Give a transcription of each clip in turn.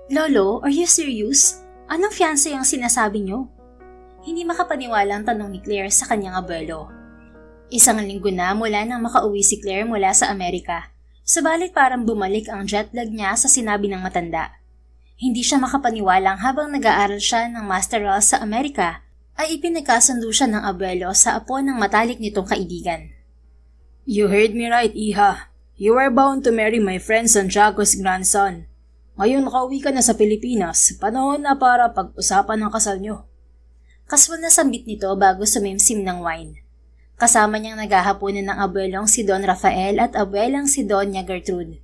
Lolo, are you serious? Anong fiancé ang sinasabi niyo? Hindi makapaniwala ang tanong ni Claire sa kanyang abuelo. Isang linggo na mula nang makauwi si Claire mula sa Amerika. Subalit parang bumalik ang jet lag niya sa sinabi ng matanda. Hindi siya makapaniwalang habang nag-aaral siya ng masteral sa Amerika ay ipinagkasundo siya ng abuelo sa apo ng matalik nitong kaibigan. You heard me right, Iha. You are bound to marry my friend Santiago's grandson. Ngayon nakauwi ka na sa Pilipinas, panahon na para pag-usapan ang kasal nyo. Kaswal na sambit nito bago sumimsim ng wine. Kasama niyang naghahaponan ng abuelong si Don Rafael at abuelang si Doña Gertrude.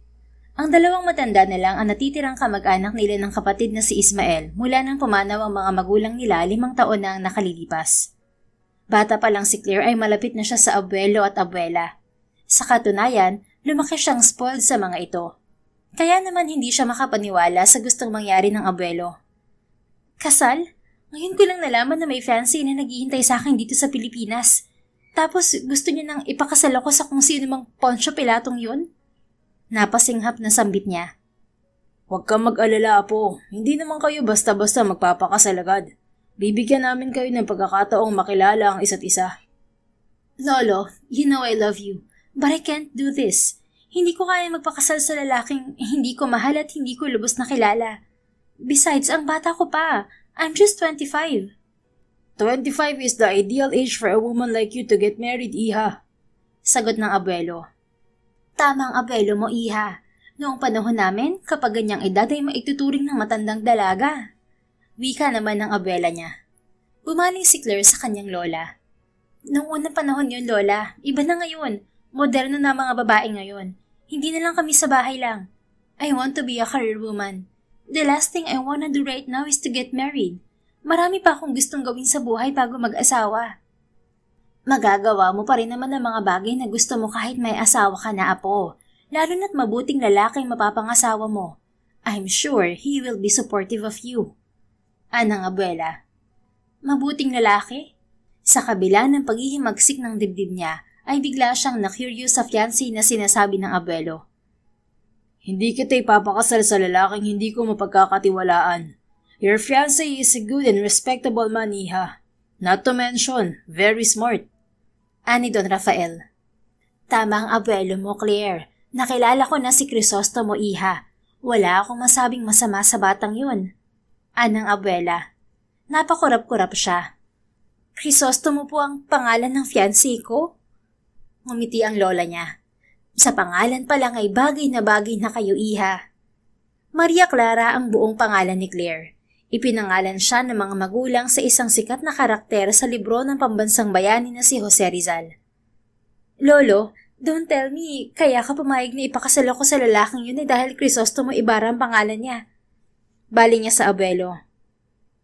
Ang dalawang matanda na lang ang natitirang kamag-anak nila ng kapatid na si Ismael mula nang pumanaw ang mga magulang nila 5 taon na ang nakalilipas. Bata pa lang si Claire ay malapit na siya sa abuelo at abuela. Sa katunayan, lumaki siyang spoiled sa mga ito. Kaya naman hindi siya makapaniwala sa gustong mangyari ng abuelo. Kasal? Ngayon ko lang nalaman na may fiancé na naghihintay sa akin dito sa Pilipinas. Tapos gusto niya nang ipakasal ako sa kung sino mang Poncio Pilatong yun? Napasinghap na sambit niya. Huwag kang mag-alala, Apo. Hindi naman kayo basta-basta magpapakasal agad. Bibigyan namin kayo ng pagkakataong makilala ang isa't isa. Lolo, you know I love you, but I can't do this. Hindi ko kaya magpakasal sa lalaking hindi ko mahal at hindi ko lubos na kilala. Besides, ang bata ko pa. I'm just 25. 25 is the ideal age for a woman like you to get married, Iha. Sagot ng abuelo. Tamang abuelo mo, Iha. Noong panahon namin, kapag ganyang edad ay maituturing ng matandang dalaga. Wika naman ng abuela niya. Bumaling si Claire sa kanyang lola. Noong unang panahon yun, Lola. Iba na ngayon. Moderno na mga babae ngayon. Hindi na lang kami sa bahay lang. I want to be a career woman. The last thing I wanna do right now is to get married. Marami pa akong gustong gawin sa buhay bago mag-asawa. Magagawa mo pa rin naman ang mga bagay na gusto mo kahit may asawa ka na, Apo. Lalo na't mabuting lalaking mapapangasawa mo. I'm sure he will be supportive of you. Anang abuela. Mabuting lalaki? Sa kabila ng paghihimagsik ng dibdib niya, ay bigla siyang na-curious sa fiancé na sinasabi ng abuelo. Hindi kita ipapakasal sa lalaking hindi ko mapagkakatiwalaan. Your fiancé is a good and respectable man, Iha. Not to mention, very smart. Ani Don Rafael. Tama ang abuelo mo, Claire. Nakilala ko na si Crisostomo, Iha. Wala akong masabing masama sa batang yun. Anang abuela. Napakurap-kurap siya. Crisostomo po ang pangalan ng fiancé ko? Ngumiti ang lola niya. Sa pangalan pa lang ay bagay na kayo, Iha. Maria Clara ang buong pangalan ni Claire. Ipinangalan siya ng mga magulang sa isang sikat na karakter sa libro ng pambansang bayani na si Jose Rizal. Lolo, don't tell me, kaya ka pumayag na ipakasal ako sa lalaking yun dahil Crisostomo Ibarra ang pangalan niya. Bali niya sa abuelo.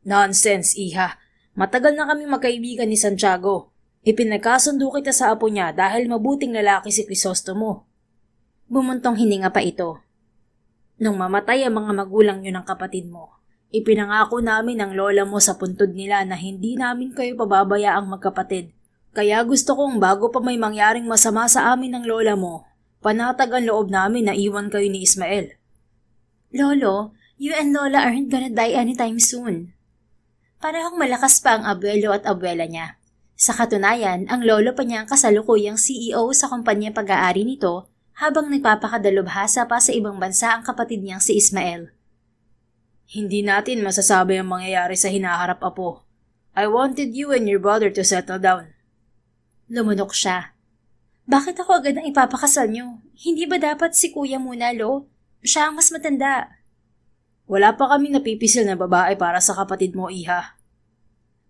Nonsense, Iha. Matagal na kami magkaibigan ni Santiago. Ipinagkasundo kita sa apo niya dahil mabuting lalaki si Crisostomo. Bumuntong hininga pa ito. Nung mamatay ang mga magulang niyo ng kapatid mo, ipinangako namin ng lola mo sa puntod nila na hindi namin kayo pababayaang magkapatid. Kaya gusto kong bago pa may mangyaring masama sa amin ng lola mo, panatag ang loob namin na iwan kayo ni Ismael. Lolo, you and Lola aren't gonna die anytime soon. Parehong malakas pa ang abuelo at abuela niya. Sa katunayan, ang lolo pa niya ang kasalukuyang CEO sa kumpanya pag-aari nito habang nagpapakadalubhasa pa sa ibang bansa ang kapatid niyang si Ismael. Hindi natin masasabi ang mangyayari sa hinaharap, Apo. I wanted you and your brother to settle down. Lumunok siya. Bakit ako agad ang ipapakasal niyo? Hindi ba dapat si kuya muna, Lo? Siya ang mas matanda. Wala pa kaming napipisil na babae para sa kapatid mo, Iha.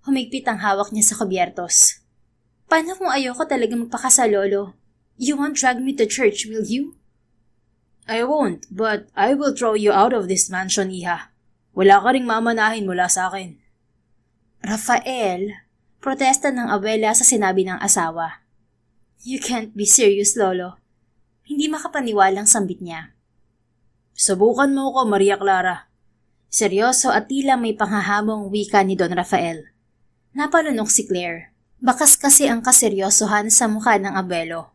Humigpit ang hawak niya sa kubyertos. Paano kung ayoko talaga magpakasal, Lolo? You won't drag me to church, will you? I won't, but I will throw you out of this mansion, Iha. Wala ka ring mamanahin mula sa akin. Rafael, protesta ng abuela sa sinabi ng asawa. You can't be serious, Lolo. Hindi makapaniwalang sambit niya. Subukan mo ko, Maria Clara. Seryoso at tila may panghahamong wika ni Don Rafael. Napalunok si Claire. Bakas kasi ang kaseryosohan sa mukha ng abuelo.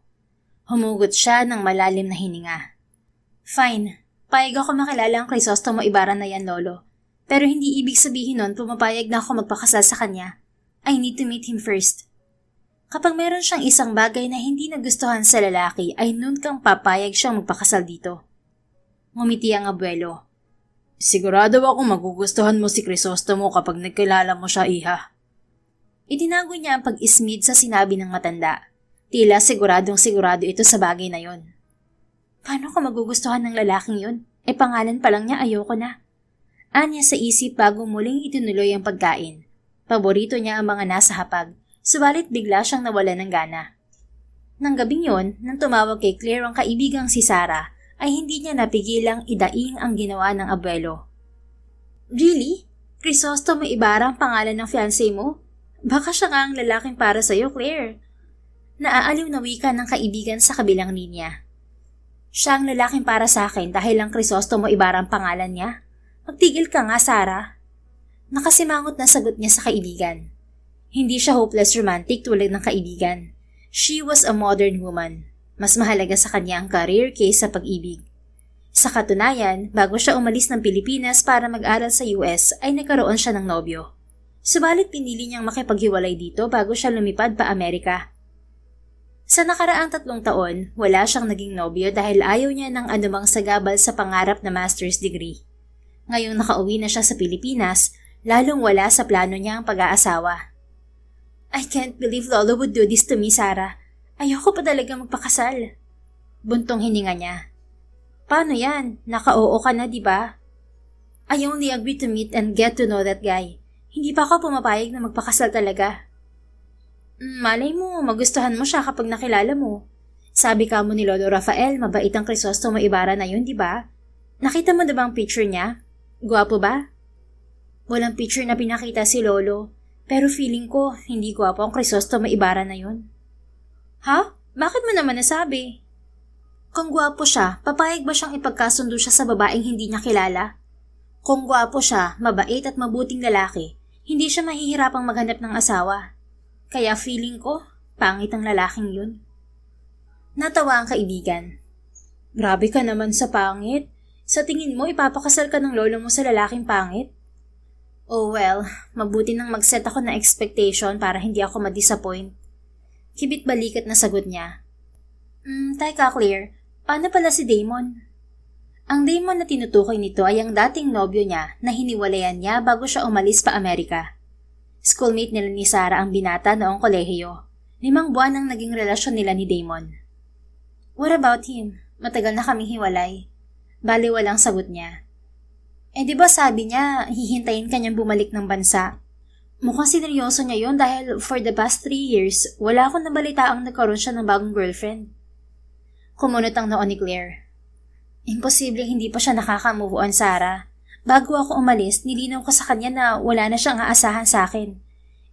Humugot siya ng malalim na hininga. Fine, Payag ako makilala ang Crisostomo Ibarra na yan, Lolo. Pero hindi ibig sabihin nun pumapayag na ako magpakasal sa kanya. I need to meet him first. Kapag meron siyang isang bagay na hindi nagustuhan sa lalaki, ay nun kang papayag siyang magpakasal dito. Ngumiti ang abuelo. Sigurado ako magugustuhan mo si Crisostomo kapag nagkilala mo siya, iha. Itinago niya ang pag-ismid sa sinabi ng matanda. Tila siguradong sigurado ito sa bagay na yon. Paano ko magugustuhan ng lalaking yun? Pangalan pa lang niya ayoko na. Anya sa isip bago muling itinuloy ang pagkain. Paborito niya ang mga nasa hapag, subalit bigla siyang nawalan ng gana. Nang gabing yon, nang tumawag kay Claire ang kaibigang si Sarah, ay hindi niya napigilang idaing ang ginawa ng abuelo. Really? Crisostomo Ibarra ang pangalan ng fiancé mo? Baka siya nga ang lalaking para sa'yo, Claire. Naaaliw na wika ng kaibigan sa kabilang linya. Siya ang lalaking para sa akin dahil ang Crisostomo Ibarra ang pangalan niya? Magtigil ka nga, Sarah. Nakasimangot na sagot niya sa kaibigan. Hindi siya hopeless romantic tulad ng kaibigan. She was a modern woman. Mas mahalaga sa kanya ang career kaysa pag-ibig. Sa katunayan, bago siya umalis ng Pilipinas para mag-aral sa US ay nagkaroon siya ng nobyo. Subalit pinili niyang makipaghiwalay dito bago siya lumipad pa Amerika. Sa nakaraang 3 taon, wala siyang naging nobyo dahil ayaw niya ng anumang sagabal sa pangarap na master's degree. Ngayong nakauwi na siya sa Pilipinas, lalong wala sa plano niya ang pag-aasawa. I can't believe Lolo would do this to me, Sarah. Ayoko pa talaga magpakasal. Buntong hininga niya. Paano yan? Naka-oo ka na, di ba? I only agree to meet and get to know that guy. Hindi pa ako pumapayag na magpakasal talaga. Malay mo, magustuhan mo siya kapag nakilala mo. Sabi ka mo ni Lolo Rafael, mabait ang Crisostomo Ibarra na yun, di ba? Nakita mo na bang picture niya? Gwapo ba? Walang picture na pinakita si Lolo, pero feeling ko hindi gwapo ang Crisostomo Ibarra na yun. Ha? Bakit mo naman nasabi? Kung gwapo siya, papayag ba siyang ipagkasundo siya sa babaeng hindi niya kilala? Kung gwapo siya, mabait at mabuting lalaki, hindi siya mahihirapang maghanap ng asawa. Kaya feeling ko, pangit ang lalaking yun. Natawa ang kaibigan. Grabe ka naman sa pangit. Sa tingin mo, ipapakasal ka ng lolo mo sa lalaking pangit? Oh well, mabuti nang mag-set ako na expectation para hindi ako ma-disappoint. Kibit balikat na sagot niya. Teka Claire, paano pala si Damon? Ang Damon na tinutukoy nito ay ang dating nobyo niya na hiniwalayan niya bago siya umalis pa Amerika. Schoolmate nila ni Sarah ang binata noong kolehiyo. 5 buwan ang naging relasyon nila ni Damon. What about him? Matagal na kaming hiwalay. Bali walang sagot niya. Di ba sabi niya, hihintayin kanyang bumalik ng bansa? Mukhang sineryoso niya yon dahil for the past 3 years, wala akong nabalitaang nagkaroon siya ng bagong girlfriend. Kumunot ang noon ni Claire. Imposible hindi pa siya nakaka-move on, Sarah. Bago ako umalis, nilinaw ko sa kanya na wala na siyang aasahan sa akin.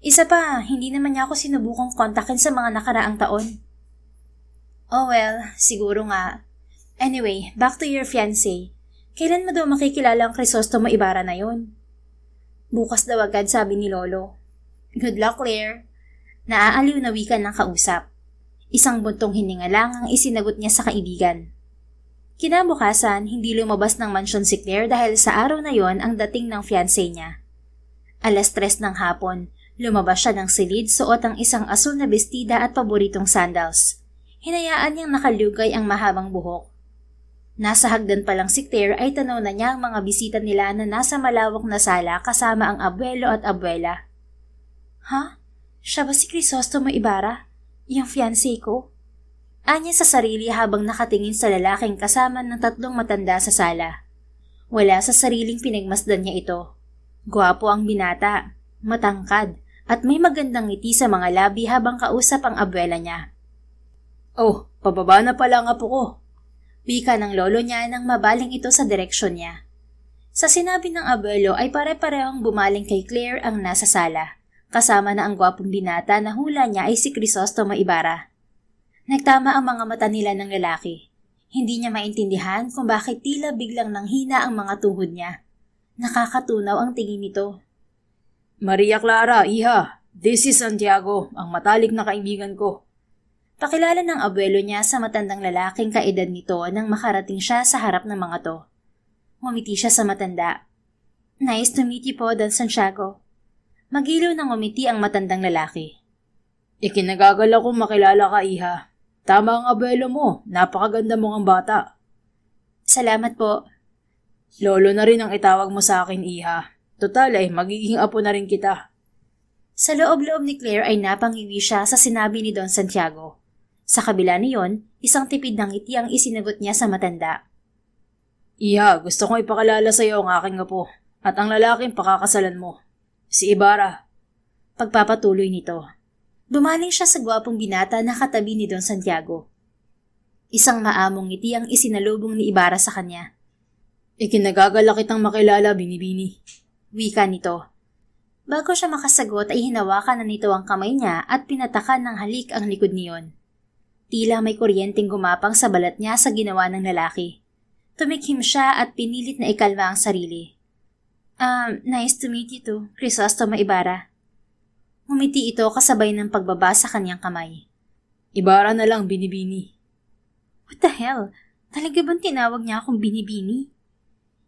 Isa pa, hindi naman niya ako sinubukang kontakin sa mga nakaraang taon. Oh well, siguro nga. Anyway, back to your fiancé. Kailan mo daw makikilala ang Crisostomo Ibarra na yon? Bukas daw agad, sabi ni Lolo. Good luck, Claire. Naaaliw na wika ng kausap. Isang buntong hininga lang ang isinagot niya sa kaibigan. Kinabukasan, hindi lumabas ng mansyon si Claire dahil sa araw na yon ang dating ng fiancé niya. 3:00 ng hapon, lumabas siya ng silid, suot ang isang asul na bestida at paboritong sandals. Hinayaan niyang nakalugay ang mahabang buhok. Nasa hagdan pa lang si Claire ay tanaw na niya ang mga bisita nila na nasa malawak na sala kasama ang abuelo at abuela. Ha? Siya ba si Crisostomo Ibarra? Yung fiancé ko? Anya sa sarili habang nakatingin sa lalaking kasama ng 3 matanda sa sala. Wala sa sariling pinagmasdan niya ito. Gwapo ang binata, matangkad, at may magandang ngiti sa mga labi habang kausap ang abuela niya. Oh, pababa na pala ang apo ko. Wika ng lolo niya nang mabaling ito sa direksyon niya. Sa sinabi ng abuelo ay pare-parehong bumaling kay Claire ang nasa sala, kasama na ang gwapong binata na hula niya ay si Crisostomo Ibarra. Nagtama ang mga mata nila ng lalaki. Hindi niya maintindihan kung bakit tila biglang nanghina ang mga tuhod niya. Nakakatunaw ang tingin nito. Maria Clara, iha, this is Santiago, ang matalik na kaibigan ko. Pakilala ng abuelo niya sa matandang lalaking kaedad nito nang makarating siya sa harap ng mga to. Ngumiti siya sa matanda. Nice to meet you po, Don Santiago. Magilaw ng ngumiti ang matandang lalaki. Ikinagagal ako makilala ka, Iha. Tama ang abuelo mo, napakaganda mong ang bata. Salamat po. Lolo na rin ang itawag mo sa akin, Iha. Total ay magiging apo na rin kita. Sa loob-loob ni Claire ay napangiwi siya sa sinabi ni Don Santiago. Sa kabila niyon, isang tipid ng ngiti ang isinagot niya sa matanda. Iha, gusto kong ipakilala sa iyo ang aking apo at ang lalaking pakakasalan mo. Si Ibarra. Pagpapatuloy nito. Dumaling siya sa gwapong binata na katabi ni Don Santiago. Isang maamong ngiti ang isinalubong ni Ibarra sa kanya. Ikinagagala kitang makilala, Binibini. Wika nito. Bago siya makasagot ay hinawakan na nito ang kamay niya at pinatakan ng halik ang likod niyon. Tila may kuryenteng gumapang sa balat niya sa ginawa ng lalaki. Tumikhim siya at pinilit na ikalma ang sarili. Nice to meet you too, Crisostomo Ibarra. Ngumiti ito kasabay ng pagbaba sa kanyang kamay. Ibarra na lang, Binibini. What the hell? Talaga bang tinawag niya akong Binibini?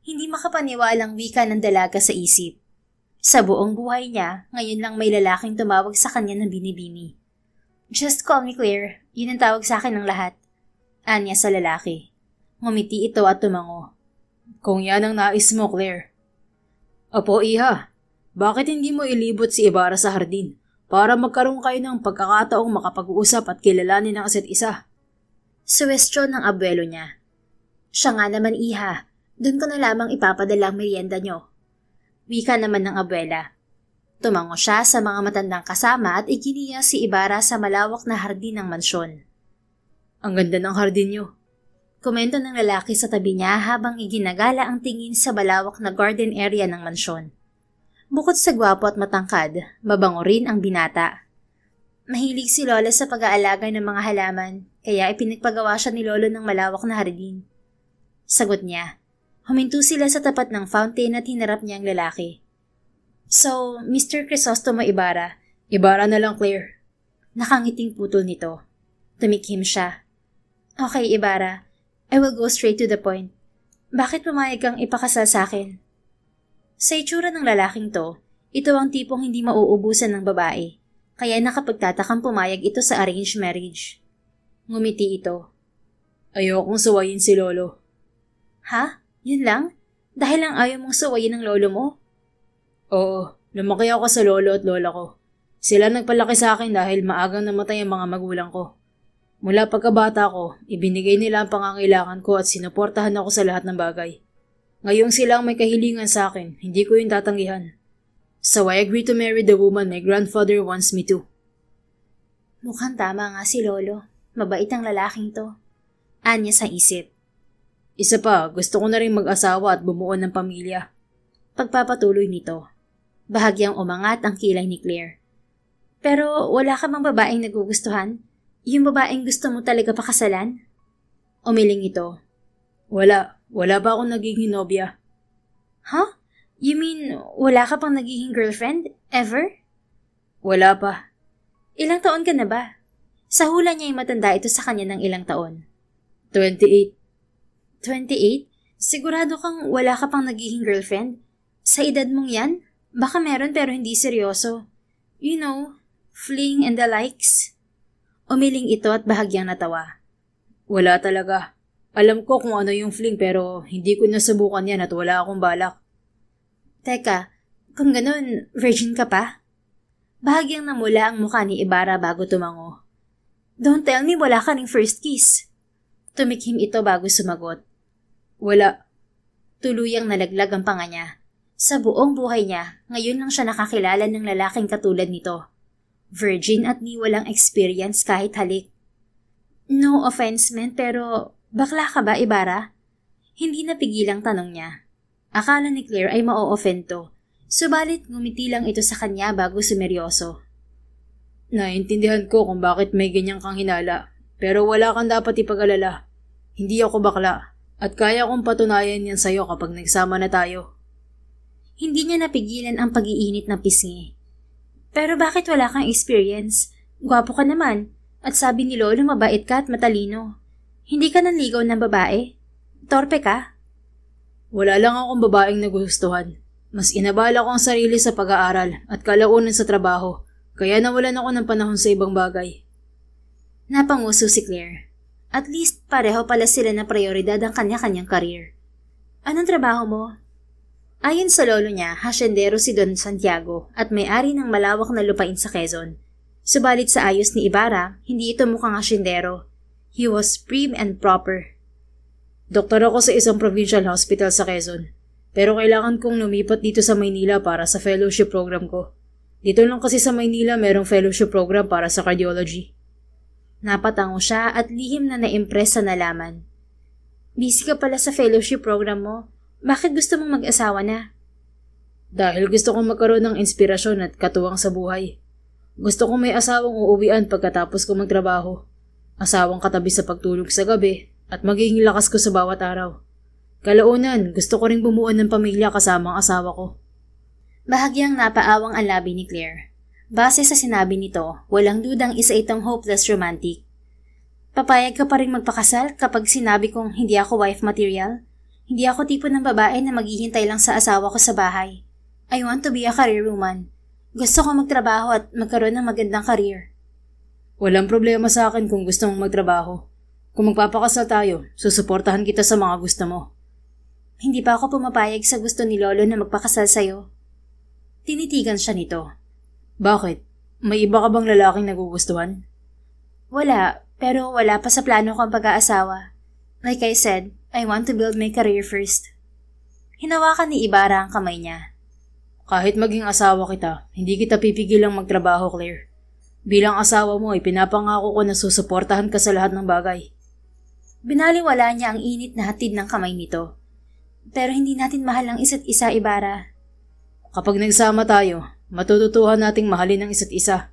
Hindi makapaniwalang wika ng dalaga sa isip. Sa buong buhay niya, ngayon lang may lalaking tumawag sa kanya ng Binibini. Just call me Claire, yun ang tawag sa akin ng lahat. Anya sa lalaki. Ngumiti ito at tumango. Kung yan ang nais mo, Claire. Opo, Iha. Bakit hindi mo ilibot si Ibarra sa hardin para magkaroon kayo ng pagkakataong makapag-uusap at kilalanin ng isa't isa? Suwestyon ng abuelo niya. Siya nga naman, Iha. Doon ko na lamang ipapadala ang merienda nyo. Wika naman ng abuela. Tumango siya sa mga matandang kasama at iginiya si Ibarra sa malawak na hardin ng mansyon. Ang ganda ng hardin nyo. Komento ng lalaki sa tabi niya habang iginagala ang tingin sa balawak na garden area ng mansyon. Bukod sa gwapo at matangkad, mabango rin ang binata. Mahilig si Lola sa pag-aalaga ng mga halaman, kaya ipinagpagawa siya ni Lolo ng malawak na hardin. Sagot niya. Huminto sila sa tapat ng fountain at hinarap niya ang lalaki. So, Mr. Crisostomo Ibarra. Ibarra na lang, Claire. Nakangiting putol nito. Tumikhim siya. Okay, Ibarra. I will go straight to the point. Bakit pumayag kang ipakasal sa akin? Sa itsura ng lalaking to, ito ang tipong hindi mauubusan ng babae, kaya nakapagtatakang pumayag ito sa arranged marriage. Ngumiti ito. Ayokong suwayin si Lolo. Ha? Yun lang? Dahil lang ayaw mong suwayin ng lolo mo? Oo, lumaki ako sa lolo at lola ko. Sila nagpalaki sa akin dahil maagang namatay ang mga magulang ko. Mula pagkabata ko, ibinigay nila ang pangangailangan ko at sinuportahan ako sa lahat ng bagay. Ngayong sila ang may kahilingan sa akin, hindi ko yun tatanggihan. So I agree to marry the woman my grandfather wants me to. Mukhang tama nga si Lolo. Mabait ang lalaking to. Anya sa isip. Isa pa, gusto ko na rin mag-asawa at bumuo ng pamilya. Pagpapatuloy nito. Bahagyang umangat ang kilay ni Claire. Pero wala ka bang babaeng nagugustuhan? Yung babaeng gusto mo talaga pakasalan? Umiling ito. Wala pa akong nagiging nobya. Huh? You mean wala ka pang nagiging girlfriend? Ever? Wala pa. Ilang taon ka na ba? Sa hula niya ay matanda ito sa kanya ng ilang taon. 28. 28? Sigurado kang wala ka pang nagiging girlfriend? Sa edad mong yan? Baka meron pero hindi seryoso. You know, fling and the likes. Umiling ito at bahagyang natawa. Wala talaga. Alam ko kung ano yung fling pero hindi ko nasubukan yan at wala akong balak. Teka, kung ganun, virgin ka pa? Bahagyang namula ang mukha ni Ibarra bago tumango. Don't tell me wala ka ring first kiss. Tumikhim ito bago sumagot. Wala. Tuluyang nalaglag ang panga niya. Sa buong buhay niya, ngayon lang siya nakakilala ng lalaking katulad nito. Virgin at ni walang experience kahit halik. No offense men, pero bakla ka ba, Ibarra? Hindi napigilang tanong niya. Akala ni Claire ay ma-o-offend to, subalit ngumiti lang ito sa kanya bago sumeryoso. Naintindihan ko kung bakit may ganyang kang hinala, pero wala kang dapat ipag-alala. Hindi ako bakla, at kaya kong patunayan yan sa'yo kapag nagsama na tayo. Hindi niya napigilan ang pag-iinit ng pisngi. Pero bakit wala kang experience? Gwapo ka naman, at sabi ni Lolo mabait ka at matalino. Hindi ka nanligaw ng babae? Torpe ka? Wala lang akong babaeng nagustuhan. Mas inabala ko ang sarili sa pag-aaral at kalaunan sa trabaho, kaya nawalan ako ng panahon sa ibang bagay. Napanguso si Claire. At least pareho pala sila na prioridad ang kanya-kanyang career. Anong trabaho mo? Ayon sa lolo niya, hasyendero si Don Santiago at may-ari ng malawak na lupain sa Quezon. Subalit sa ayos ni Ibarra, hindi ito mukhang hasyendero. He was prim and proper. Doktor ako sa isang provincial hospital sa Quezon. Pero kailangan kong lumipat dito sa Maynila para sa fellowship program ko. Dito lang kasi sa Maynila merong fellowship program para sa cardiology. Napatango siya at lihim na na-impress sa nalaman. Busy ka pala sa fellowship program mo. Bakit gusto mong mag-asawa na? Dahil gusto kong magkaroon ng inspirasyon at katuwang sa buhay. Gusto kong may asawang uuwian pagkatapos ko magtrabaho. Asawang katabi sa pagtulog sa gabi at magiging lakas ko sa bawat araw. Kalaunan, gusto ko ring bumuo ng pamilya kasama ang asawa ko. Bahagyang napaawang ang labi ni Claire. Base sa sinabi nito, walang dudang isa itong hopeless romantic. Papayag ka pa rin magpakasal kapag sinabi kong hindi ako wife material? Hindi ako tipo ng babae na maghihintay lang sa asawa ko sa bahay. I want to be a career woman. Gusto ko magtrabaho at magkaroon ng magandang career. Walang problema sa akin kung gusto mong magtrabaho. Kung magpapakasal tayo, susuportahan kita sa mga gusto mo. Hindi pa ako pumapayag sa gusto ni Lolo na magpakasal sa'yo. Tinitigan siya nito. Bakit? May iba ka bang lalaking nagugustuhan? Wala, pero wala pa sa plano ko ang pag-aasawa. Like I said, I want to build my career first. Hinawakan ni Ibarra ang kamay niya. Kahit maging asawa kita, hindi kita pipigilang magtrabaho, Claire. Bilang asawa mo, ipinapangako ko na susuportahan ka sa lahat ng bagay. Binaliwala niya ang init na hatid ng kamay nito. Pero hindi natin mahal ang isa't isa, Ibarra. Kapag nagsama tayo, matututuhan nating mahalin ang isa't isa.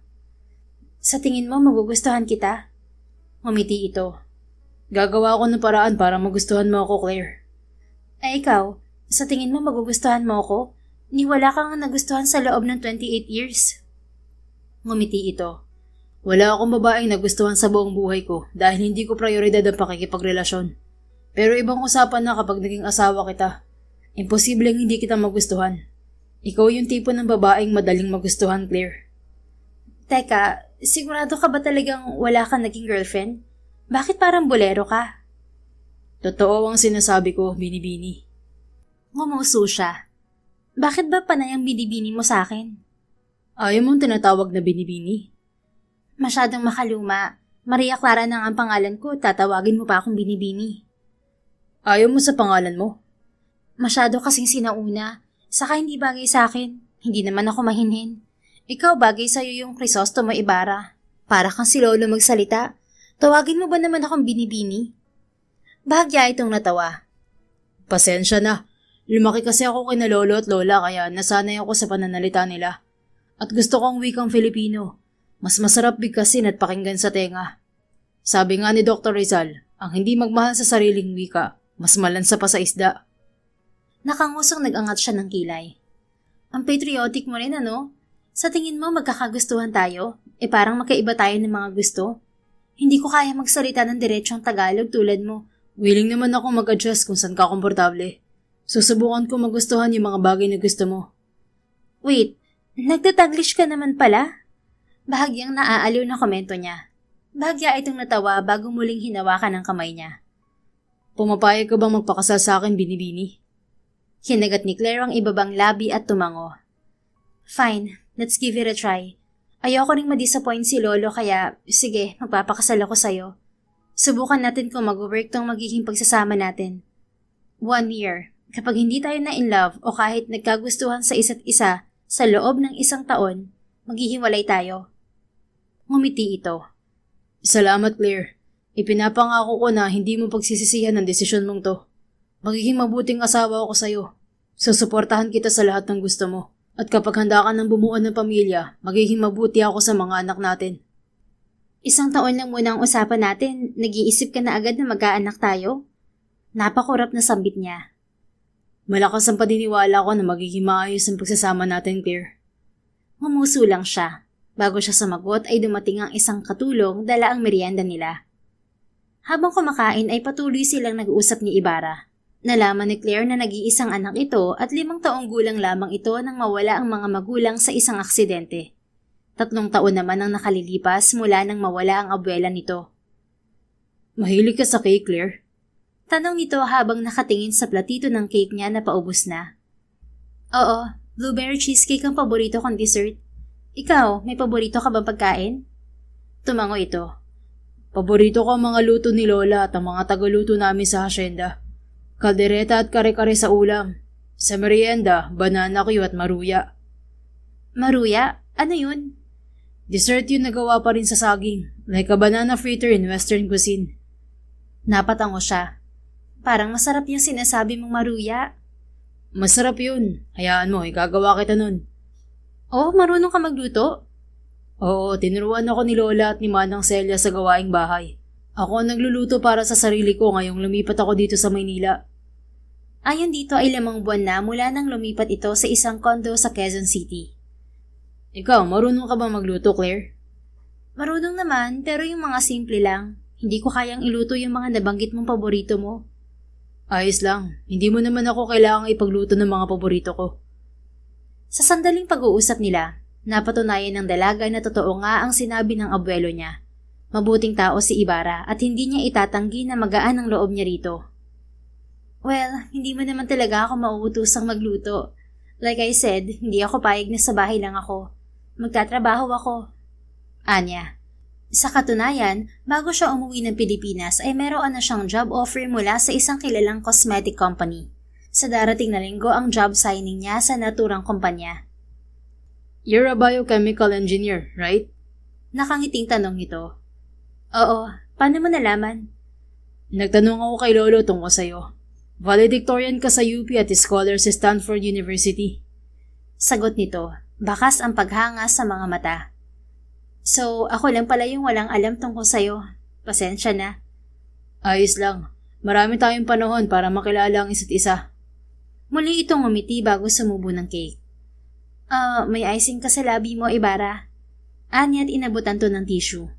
Sa tingin mo magugustuhan kita? Ngumiti ito. Gagawa ako ng paraan para magustuhan mo ako, Claire. Ay ikaw, sa tingin mo magugustuhan mo ako? Ni wala kang nagustuhan sa loob ng 28 years. Ngumiti ito. Wala akong babaeng nagustuhan sa buong buhay ko dahil hindi ko prioridad ang pakikipagrelasyon. Pero ibang usapan na kapag naging asawa kita. Imposibleng hindi kita magustuhan. Ikaw yung tipo ng babaeng madaling magustuhan, Claire. Teka, sigurado ka ba talagang wala kang naging girlfriend? Bakit parang bolero ka? Totoo ang sinasabi ko, binibini. Ngumuso siya. Bakit ba panay ang binibini mo sa akin? Ayaw mong tinatawag na binibini? Masyadong makaluma. Maria Clara na ang pangalan ko, tatawagin mo pa akong binibini. Ayaw mo sa pangalan mo? Masyado kasing sinauna. Saka hindi bagay sa akin. Hindi naman ako mahinhin. Ikaw bagay sa'yo yung Crisostomo Ibarra. Para kang si Lolo magsalita. Tawagin mo ba naman akong binibini? Bahagya itong natawa. Pasensya na. Lumaki kasi ako kina Lolo at Lola kaya nasanay ako sa pananalita nila. At gusto kong wikang Filipino. Mas masarap bigkasin at pakinggan sa tenga. Sabi nga ni Dr. Rizal, ang hindi magmahal sa sariling wika, mas malansa pa sa isda. Nakangusong nag-angat siya ng kilay. Ang patriotic mo rin ano? Sa tingin mo magkakagustuhan tayo? Parang magkaiba tayo ng mga gusto? Hindi ko kaya magsalita ng diretsong Tagalog tulad mo. Willing naman ako mag-adjust kung saan ka komportable. Susubukan ko magustuhan yung mga bagay na gusto mo. Wait, nagtataglish ka naman pala? Bahagyang naaaliw na komento niya. Bahagya itong natawa bago muling hinawakan ang kamay niya. Pumapayag ka bang magpakasal sa akin, binibini? Hinagat ni Claire ang ibabang labi at tumango. Fine, let's give it a try. Ayoko ring ma-disappoint si Lolo kaya, sige, magpapakasal ako sa'yo. Subukan natin kung mag-work tong magiging pagsasama natin. 1 year, kapag hindi tayo na in love o kahit nagkagustuhan sa isa't isa sa loob ng 1 taon, maghihiwalay tayo. Ngumiti ito. Salamat, Claire. Ipinapangako ko na hindi mo pagsisisihan ang desisyon mong to. Magiging mabuting asawa ako sa'yo. Susuportahan kita sa lahat ng gusto mo. At kapag handa ka ng bumuo ng pamilya, magiging mabuti ako sa mga anak natin. 1 taon lang muna ang usapan natin, nag-iisip ka na agad na mag-aanak tayo? Napakurap na sambit niya. Malakas ang paniniwala ko na magiging maayos ang pagsasama natin, Claire. Ngumuso lang siya. Bago siya sumagot ay dumating ang isang katulong dala ang merienda nila. Habang kumakain ay patuloy silang nag-uusap ni Ibarra. Nalaman ni Claire na nag-iisang anak ito at 5 taong gulang lamang ito nang mawala ang mga magulang sa isang aksidente. 3 taon naman ang nakalilipas mula nang mawala ang abuela nito. Mahilig ka sa cake, Claire? Tanong nito habang nakatingin sa platito ng cake niya na paubos na. Oo, blueberry cheesecake ang paborito kong dessert. Ikaw, may paborito ka bang pagkain? Tumango ito. Paborito ko ang mga luto ni Lola at ang mga tagaluto namin sa hasyenda. Kaldereta at kare-kare sa ulam. Sa merienda, banana Q at maruya. Maruya? Ano yun? Dessert yun na gawa pa rin sa saging, like a banana fritter in western cuisine. Napatango siya. Parang masarap yung sinasabi mong maruya. Masarap yun. Hayaan mo, igagawa kita nun. Oh, marunong ka magluto? Oo, tinuruan ako ni Lola at ni Manang Celia sa gawaing bahay. Ako ang nagluluto para sa sarili ko ngayong lumipat ako dito sa Maynila. Ayon dito ay 5 buwan na mula nang lumipat ito sa isang condo sa Quezon City. Ikaw, marunong ka ba magluto, Claire? Marunong naman, pero yung mga simple lang. Hindi ko kayang iluto yung mga nabanggit mong paborito mo. Ayos lang, hindi mo naman ako kailangang ipagluto ng mga paborito ko. Sa sandaling pag-uusap nila, napatunayan ng dalaga na totoo nga ang sinabi ng abuelo niya. Mabuting tao si Ibarra at hindi niya itatanggi na magaan ang loob niya rito. Well, hindi mo naman talaga ako mauutusang magluto. Like I said, hindi ako payag na sa bahay lang ako. Magtatrabaho ako. Anya. Sa katunayan, bago siya umuwi ng Pilipinas ay meron na siyang job offer mula sa isang kilalang cosmetic company. Sa darating na linggo ang job signing niya sa naturang kumpanya. You're a biochemical engineer, right? Nakangiting tanong nito. Oo, paano mo nalaman? Nagtanong ako kay Lolo tungkol sa'yo. Valedictorian ka sa UP at scholar sa Stanford University. Sagot nito, bakas ang paghanga sa mga mata. So, ako lang pala yung walang alam tungkol sa'yo. Pasensya na. Ayos lang. Marami tayong panahon para makilala ang isa't isa. Muli itong umiti bago sumubo ng cake. May icing ka sa labi mo, Ibarra. Anya at inabutan to ng tissue.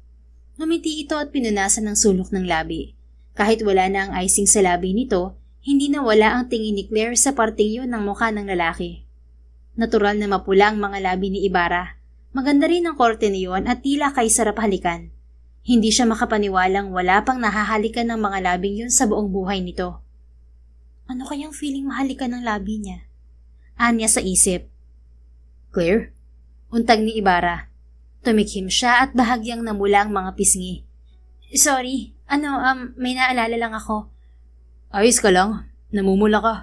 Ngumiti ito at pinunasan ng sulok ng labi. Kahit wala na ang icing sa labi nito, hindi nawala ang tingin ni Claire sa parting yun ng mukha ng lalaki. Natural na mapula ang mga labi ni Ibarra. Maganda rin ang korte niyon at tila kay sarap halikan. Hindi siya makapaniwalang wala pang nahahalikan ng mga labing yun sa buong buhay nito. Ano kayang feeling mahalikan ng labi niya? Anya sa isip. Claire? Untag ni Ibarra. Tumikhim siya at bahagyang namula ang mga pisngi. Sorry, may naalala lang ako. Ayos ka lang? Namumula ka?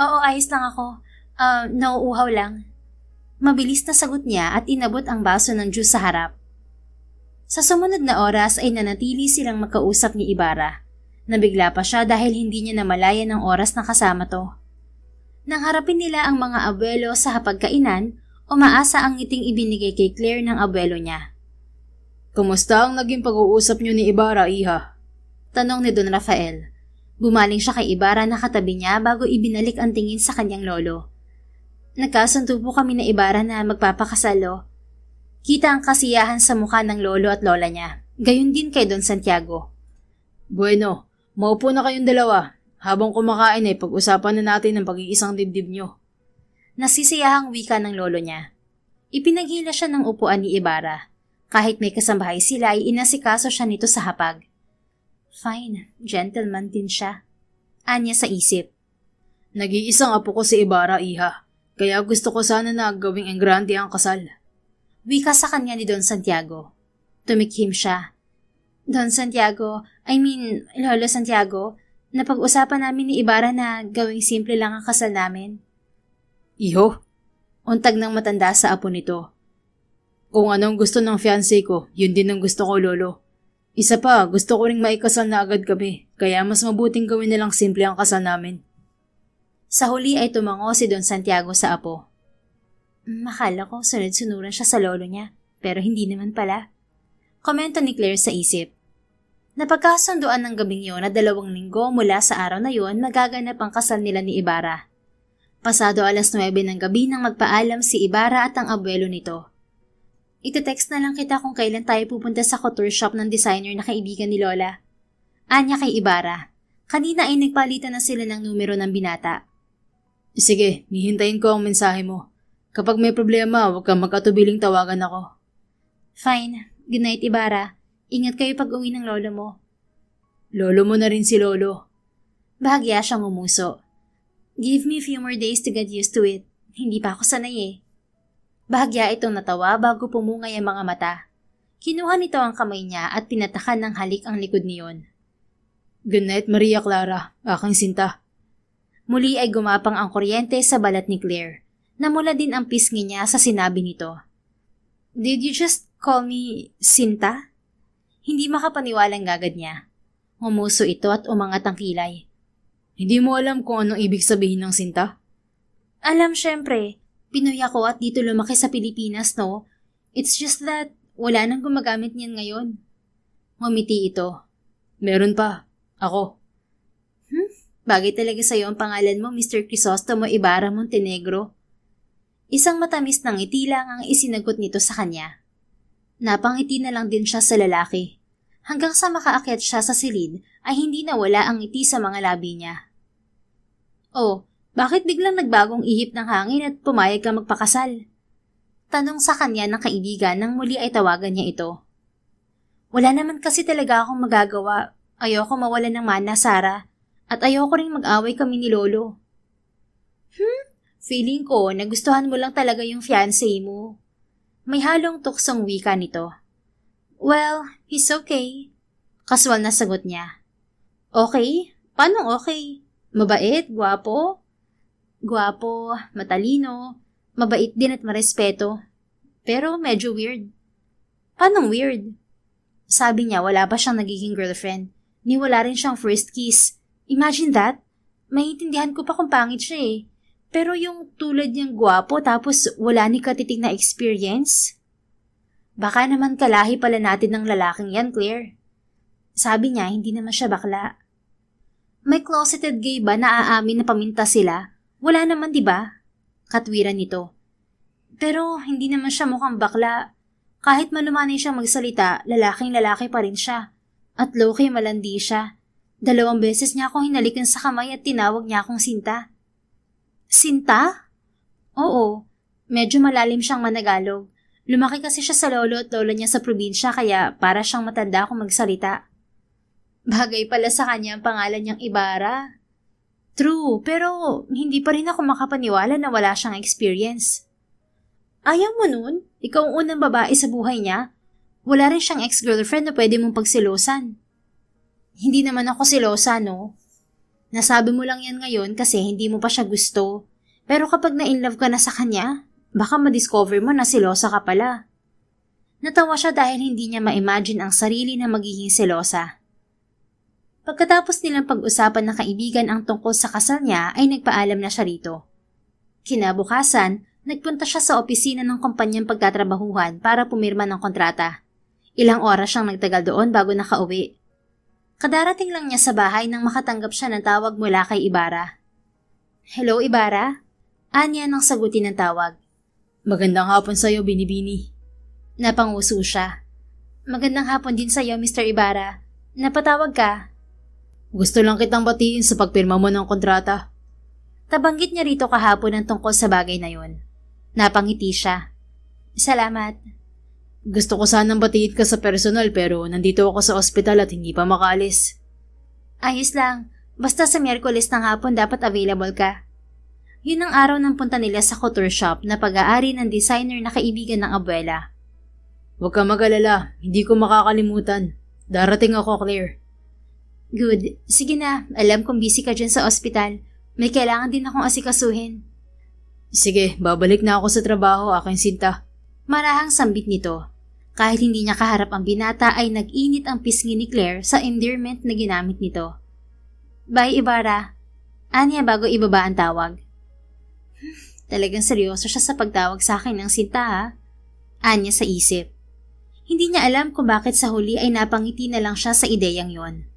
Oo, ayos lang ako. Nauuhaw lang. Mabilis na sagot niya at inabot ang baso ng juice sa harap. Sa sumunod na oras ay nanatili silang makausap ni Ibarra. Nabigla pa siya dahil hindi niya namalayan ang oras na kasama to. Nang harapin nila ang mga abuelo sa hapagkainan, umaasa ang ngiting ibinigay kay Claire ng abuelo niya. Kumusta ang naging pag-uusap niyo ni Ibarra, Iha? Tanong ni Don Rafael. Bumaling siya kay Ibarra na katabi niya bago ibinalik ang tingin sa kanyang lolo. Nagkasundo po kami na Ibarra na magpapakasalo. Kita ang kasiyahan sa mukha ng lolo at lola niya. Gayon din kay Don Santiago. Bueno, maupo na kayong dalawa. Habang kumakain ay pag-usapan na natin ang pag-iisang dibdib niyo. Nasisiyahang wika ng lolo niya. Ipinaghila siya ng upuan ni Ibarra. Kahit may kasambahay sila ay inasikaso siya nito sa hapag. Fine, gentleman din siya. Anya sa isip. Nag-iisang apo ko si Ibarra, Iha. Kaya gusto ko sana na gawing engrande ang kasal. Wika sa kanya ni Don Santiago. Tumikhim siya. Don Santiago, Lolo Santiago, napag-usapan namin ni Ibarra na gawing simple lang ang kasal namin. Iho? Untag ng matanda sa apo nito. Kung anong gusto ng fiancé ko, yun din ang gusto ko, Lolo. Isa pa, gusto ko ring maikasal na agad kami, kaya mas mabuting gawin nilang simple ang kasal namin. Sa huli ay tumango si Don Santiago sa apo. Makala ko sunod-sunuran siya sa lolo niya, pero hindi naman pala. Komento ni Claire sa isip. Napagkasunduan ng gabing yun na 2 linggo mula sa araw na yun magaganap ang kasal nila ni Ibarra. Pasado 9:00 ng gabi nang magpaalam si Ibarra at ang abuelo nito. Ite-text na lang kita kung kailan tayo pupunta sa couture shop ng designer na kaibigan ni Lola. Anya kay Ibarra. Kanina ay nagpalitan na sila ng numero ng binata. Sige, hihintayin ko ang mensahe mo. Kapag may problema, huwag kang magkatubiling tawagan ako. Fine. Good night, Ibarra. Ingat kayo pag uwi ng lolo mo. Lolo mo na rin si Lolo. Bahagya siyang umuso. Give me a few more days to get used to it. Hindi pa ako sanay eh. Bahagya itong natawa bago pumungay ang mga mata. Kinuha nito ang kamay niya at pinatakan ng halik ang likod niyon. Good night, Maria Clara, aking sinta. Muli ay gumapang ang kuryente sa balat ni Claire. Namula din ang pisngi niya sa sinabi nito. Did you just call me Sinta? Hindi makapaniwalang gagad niya. Humuso ito at umangat ang kilay. Hindi mo alam kung anong ibig sabihin ng sinta? Alam syempre. Pinoy ako at dito lumaki sa Pilipinas, no? It's just that wala nang gumagamit niyan ngayon. Ngumiti ito. Meron pa. Ako. Bagay talaga sa'yo ang pangalan mo, Mr. Crisostomo Ibarra Montenegro. Isang matamis ng ngiti lang ang isinagot nito sa kanya. Napangiti na lang din siya sa lalaki. Hanggang sa makaakyat siya sa silid ay hindi nawala ang ngiti sa mga labi niya. Oh, bakit biglang nagbagong ihip ng hangin at pumayag ka magpakasal? Tanong sa kanya ng kaibigan nang muli ay tawagan niya ito. Wala naman kasi talaga akong magagawa. Ayoko mawalan ng mana, Sarah. At ayoko ring mag-away kami ni Lolo. Feeling ko nagustuhan mo lang talaga yung fiancé mo. May halong tuksong wika nito. Well, he's okay. Kaswal na sagot niya. Okay? Paano okay? Mabait? Gwapo? Gwapo, matalino, mabait din at marespeto. Pero medyo weird. Paano weird? Sabi niya wala pa siyang nagiging girlfriend. Ni wala rin siyang first kiss. Imagine that? Maintindihan ko pa kung pangit siya eh. Pero yung tulad niyang gwapo tapos wala ni katitig na experience? Baka naman kalahi pala natin ng lalaking yan, Claire. Sabi niya, hindi naman siya bakla. May closeted gay ba na aamin na paminta sila? Wala naman, di ba? Katwiran nito. Pero hindi naman siya mukhang bakla. Kahit manumanay siya magsalita, lalaking-lalaki pa rin siya. At low-key malandi siya. 2 beses niya akong hinalikan sa kamay at tinawag niya akong Sinta. Sinta? Oo. Medyo malalim siyang Managalog. Lumaki kasi siya sa lolo at lola niya sa probinsya kaya para siyang matanda kung magsalita. Bagay pala sa kanya ang pangalan niyang Ibarra. True, pero hindi pa rin ako makapaniwala na wala siyang experience. Ayaw mo nun? Ikaw ang unang babae sa buhay niya? Wala rin siyang ex-girlfriend na pwede mong pagsilosan. Hindi naman ako silosa, no? Nasabi mo lang yan ngayon kasi hindi mo pa siya gusto. Pero kapag na-inlove ka na sa kanya, baka ma-discover mo na silosa ka pala. Natawa siya dahil hindi niya ma-imagine ang sarili na magiging selosa. Pagkatapos nilang pag-usapan ng kaibigan ang tungkol sa kasal niya ay nagpaalam na siya rito. Kinabukasan, nagpunta siya sa opisina ng kumpanyang pagtatrabahuhan para pumirma ng kontrata. Ilang oras siyang nagtagal doon bago nakauwi. Kadarating lang niya sa bahay nang makatanggap siya ng tawag mula kay Ibarra. Hello, Ibarra? Anya nang sagutin ng tawag. Magandang hapon sa'yo, Binibini. Napanguso siya. Magandang hapon din sa'yo, Mr. Ibarra. Napatawag ka? Gusto lang kitang batiin sa pagpirma mo ng kontrata. Tabanggit niya rito kahapon ang tungkol sa bagay na yun. Napangiti siya. Salamat. Gusto ko sanang batiin ka sa personal pero nandito ako sa ospital at hindi pa makaalis. Ayos lang. Basta sa Miyerkules ng hapon dapat available ka. Yun ang araw ng punta nila sa couture shop na pag-aari ng designer na kaibigan ng abuela. Huwag kang mag-alala. Hindi ko makakalimutan. Darating ako, Claire. Good. Sige na. Alam kong busy ka dyan sa ospital. May kailangan din akong asikasuhin. Sige, babalik na ako sa trabaho, aking sinta. Marahang sambit nito. Kahit hindi niya kaharap ang binata ay nag-init ang pisngi ni Claire sa endearment na ginamit nito. Bye, Ibarra. Anya bago ibaba ang tawag. Talagang seryoso siya sa pagtawag sa akin ng sinta, ha? Anya sa isip. Hindi niya alam kung bakit sa huli ay napangiti na lang siya sa ideyang yon.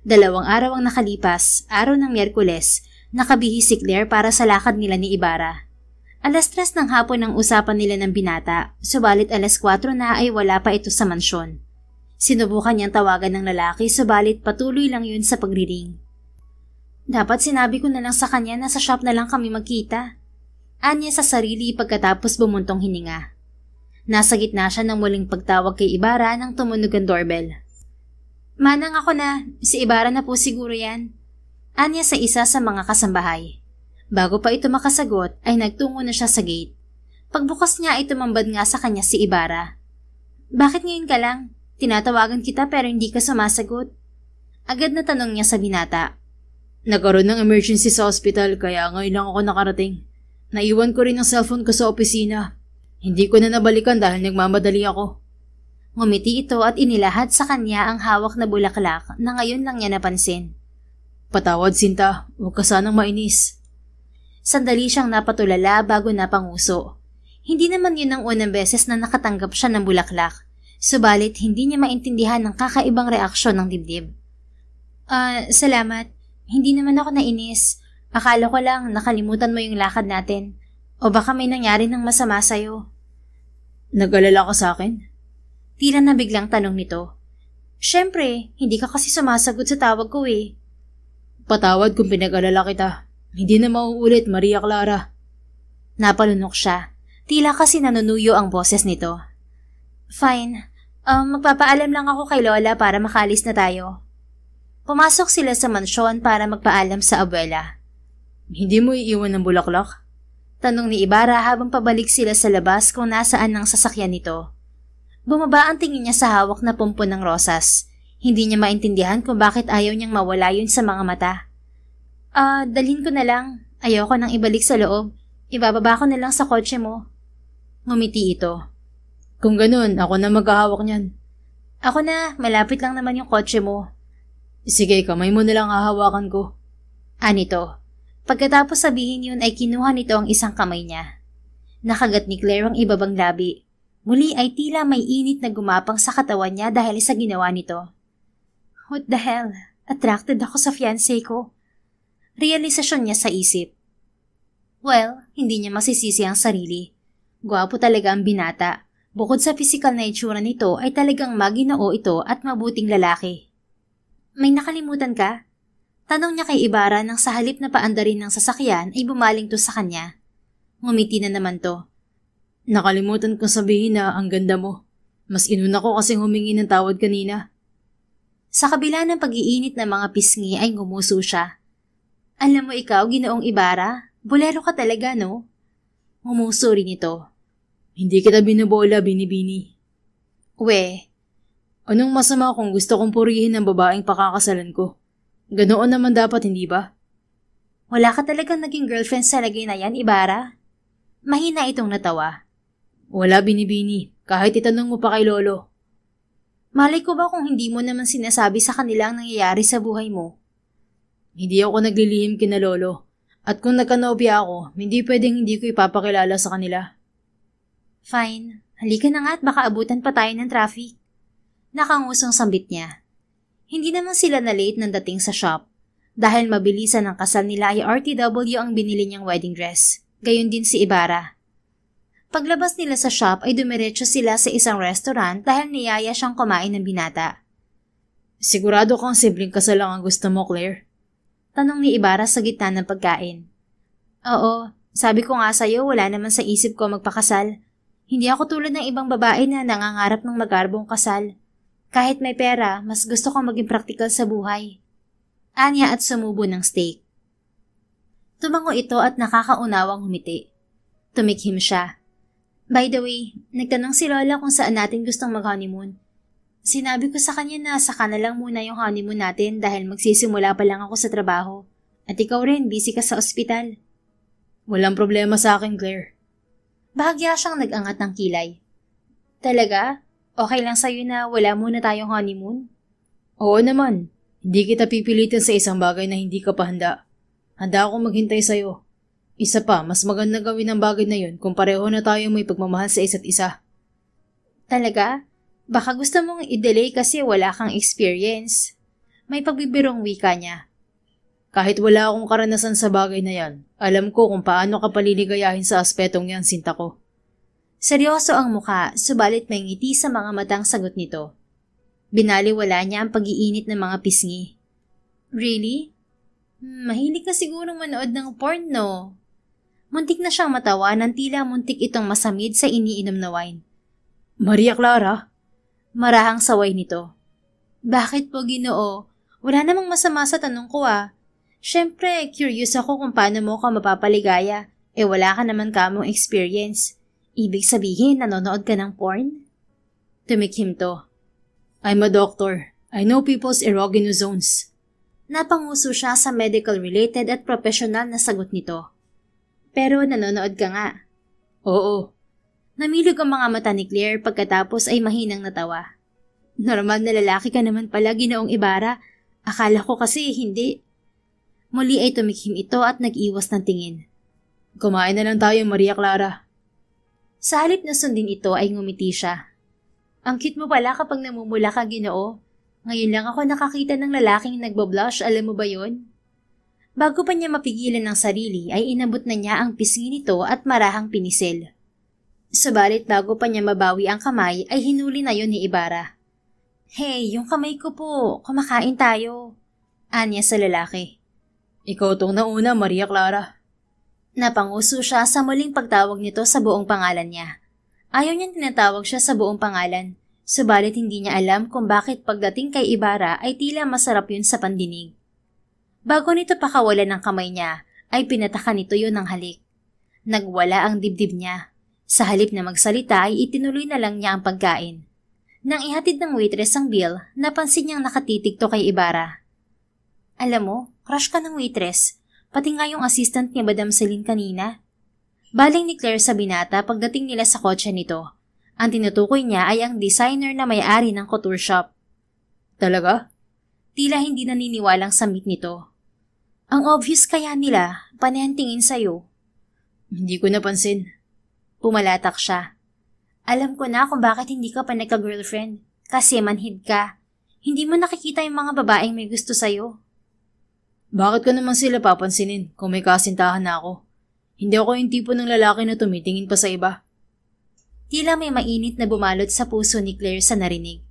2 araw ang nakalipas, araw ng Miyerkules, nakabihis si Claire para sa lakad nila ni Ibarra. 3:00 ng hapon ang usapan nila ng binata, subalit 4:00 na ay wala pa ito sa mansyon. Sinubukan niyang tawagan ng lalaki subalit patuloy lang yun sa pagriring. Dapat sinabi ko na lang sa kanya na sa shop na lang kami magkita. Anya sa sarili pagkatapos bumuntong hininga. Nasa gitna siya ng muling pagtawag kay Ibarra nang tumunog ang doorbell. Manang ako na, si Ibarra na po siguro yan. Anya sa isa sa mga kasambahay. Bago pa ito makasagot ay nagtungo na siya sa gate. Pagbukas niya ay tumambad nga sa kanya si Ibarra. Bakit ngayon ka lang? Tinatawagan kita pero hindi ka sumasagot. Agad na tanong niya sa binata. Nagkaroon ng emergency sa hospital kaya ngayon lang ako nakarating. Naiwan ko rin ang cellphone ko sa opisina. Hindi ko na nabalikan dahil nagmamadali ako. Ngumiti ito at inilahad sa kanya ang hawak na bulaklak na ngayon lang niya napansin. Patawad Sinta, huwag ka sanang mainis. Sandali siyang napatulala bago napanguso. Hindi naman yun ang unang beses na nakatanggap siya ng bulaklak. Subalit hindi niya maintindihan ang kakaibang reaksyon ng dibdib. Salamat. Hindi naman ako nainis. Akala ko lang nakalimutan mo yung lakad natin. O baka may nangyari ng masama sa'yo. Nag-alala ka sa akin? Tila na biglang tanong nito. Siyempre, hindi ka kasi sumasagot sa tawag ko eh. Patawad kung pinag-alala kita. Hindi na mauulit, Maria Clara. Napalunok siya. Tila kasi nanunuyo ang boses nito. Fine. Magpapaalam lang ako kay Lola para makalis na tayo. Pumasok sila sa mansyon para magpaalam sa abuela. Hindi mo iiwan ng bulaklak? Tanong ni Ibarra habang pabalik sila sa labas kung nasaan ang sasakyan nito. Bumaba ang tingin niya sa hawak na pumpo ng rosas. Hindi niya maintindihan kung bakit ayaw niyang mawala yun sa mga mata. Dalhin ko na lang. Ayoko nang ibalik sa loob. Ibababa ko na lang sa kotse mo. Ngumiti ito. Kung ganun, ako na maghahawak niyan. Ako na, malapit lang naman yung kotse mo. Sige, kamay mo na lang hahawakan ko. Anito. Pagkatapos sabihin yun ay kinuha nito ang isang kamay niya. Nakagat ni Claire ang ibabang labi. Muli ay tila may init na gumapang sa katawan niya dahil sa ginawa nito. What the hell? Attracted ako sa fiancé ko. Realisasyon niya sa isip. Well, hindi niya masisisi ang sarili. Gwapo talaga ang binata. Bukod sa pisikal na itsura nito ay talagang maginoo ito at mabuting lalaki. May nakalimutan ka? Tanong niya kay Ibarra nang sa halip na paandarin ng sasakyan ay bumaling to sa kanya. Ngumiti na naman to. Nakalimutan kong sabihin na ang ganda mo. Mas inuna ko kasing humingi ng tawad kanina. Sa kabila ng pag-iinit ng mga pisngi ay ngumuso siya. Alam mo ikaw, Ginoong Ibarra, bolero ka talaga no? Ngumuso rin ito. Hindi kita binobola, binibini. Anong masama kung gusto kong purihin ng babaeng pakakasalan ko? Ganoon naman dapat, hindi ba? Wala ka talagang naging girlfriend sa lagay na yan, Ibarra? Mahina itong natawa. Wala, binibini. Kahit itanong mo pa kay Lolo. Malay ko ba kung hindi mo naman sinasabi sa kanila ang nangyayari sa buhay mo? Hindi ako naglilihim kina Lolo. At kung nagkanobya ako, hindi pwedeng hindi ko ipapakilala sa kanila. Fine. Halika na nga at baka abutan pa tayo ng traffic. Nakangusong sambit niya. Hindi naman sila na late ng dating sa shop. Dahil mabilisan ang kasal nila ay RTW ang binili niyang wedding dress. Gayon din si Ibarra. Paglabas nila sa shop ay dumiretso sila sa isang restaurant dahil niyaya siyang kumain ng binata. Sigurado kang simpleng kasal lang ang gusto mo, Claire? Tanong ni Ibarra sa gitna ng pagkain. Oo, sabi ko nga sa'yo wala naman sa isip ko magpakasal. Hindi ako tulad ng ibang babae na nangangarap ng magarbong kasal. Kahit may pera, mas gusto kong maging praktikal sa buhay. Anya at sumubo ng steak. Tumango ito at nakakaunawang humiti. Tumikhim siya. By the way, nagtanong si Lola kung saan natin gustong mag-honeymoon. Sinabi ko sa kanya na saka na lang muna yung honeymoon natin dahil magsisimula pa lang ako sa trabaho. At ikaw rin, busy ka sa ospital. Walang problema sa akin, Claire. Bahagya siyang nag-angat ng kilay. Talaga? Okay lang sa'yo na wala muna tayong honeymoon? Oo naman. Hindi kita pipilitin sa isang bagay na hindi ka pa handa. Handa akong maghintay sa'yo. Isa pa, mas maganda gawin ang bagay na yun kung pareho na tayo may pagmamahal sa isa't isa. Talaga? Baka gusto mong i-delay kasi wala kang experience. May pagbibirong wika niya. Kahit wala akong karanasan sa bagay na yan, alam ko kung paano ka paliligayahin sa aspetong yan, Sinta ko. Seryoso ang muka, subalit may ngiti sa mga matang sagot nito. Binaliwala niya ang pag-iinit ng mga pisngi. Really? Mahilig ka sigurong manood ng porn, no? Muntik na siyang matawa nang tila muntik itong masamid sa iniinom na wine. Maria Clara? Marahang saway nito. Bakit po, Ginoo? Wala namang masama sa tanong ko ah. Siyempre, curious ako kung paano mo ka mapapaligaya. Wala ka naman kamong experience. Ibig sabihin, nanonood ka ng porn? Tumikhim to. I'm a doctor. I know people's erogenous zones. Napanguso siya sa medical-related at professional na sagot nito. Pero nanonood ka nga. Oo. Namilog ang mga mata ni Claire pagkatapos ay mahinang natawa. Normal na lalaki ka naman pala, Ginoong Ibarra. Akala ko kasi hindi. Muli ay tumikhim ito at nag-iwas ng tingin. Kumain na lang tayo, Maria Clara. Sa halip na sundin ito ay ngumiti siya. Ang cute mo pala kapag namumula ka, Ginoo. Ngayon lang ako nakakita ng lalaking nagbablush, alam mo ba yon? Bago pa niya mapigilan ng sarili ay inabot na niya ang pisngi nito at marahang pinisil. Subalit bago pa niya mabawi ang kamay ay hinuli na yon ni Ibarra. Hey, yung kamay ko po, kumakain tayo. Anya sa lalaki. Ikaw tong nauna, Maria Clara. Napanguso siya sa muling pagtawag nito sa buong pangalan niya. Ayaw niyang tinatawag siya sa buong pangalan. Subalit hindi niya alam kung bakit pagdating kay Ibarra ay tila masarap yun sa pandinig. Bago nito pakawalan ng kamay niya, ay pinatakan nito yun ng halik. Nagwala ang dibdib niya. Sa halip na magsalita ay itinuloy na lang niya ang pagkain. Nang ihatid ng waitress ang bill, napansin niyang nakatitig to kay Ibarra. Alam mo, crush ka ng waitress, pati nga yung assistant ni Madam Celine kanina. Baling ni Claire sa binata pagdating nila sa kotse nito. Ang tinutukoy niya ay ang designer na may-ari ng couture shop. Talaga? Tila hindi naniniwalang samit nito. Ang obvious kaya nila, panay tingin sa'yo. Hindi ko napansin. Pumalatak siya. Alam ko na kung bakit hindi ka pa nagka-girlfriend. Kasi manhid ka. Hindi mo nakikita yung mga babaeng may gusto sa'yo. Bakit ko naman sila papansinin kung may kasintahan na ako? Hindi ako yung tipo ng lalaki na tumitingin pa sa iba. Tila may mainit na bumalot sa puso ni Claire sa narinig.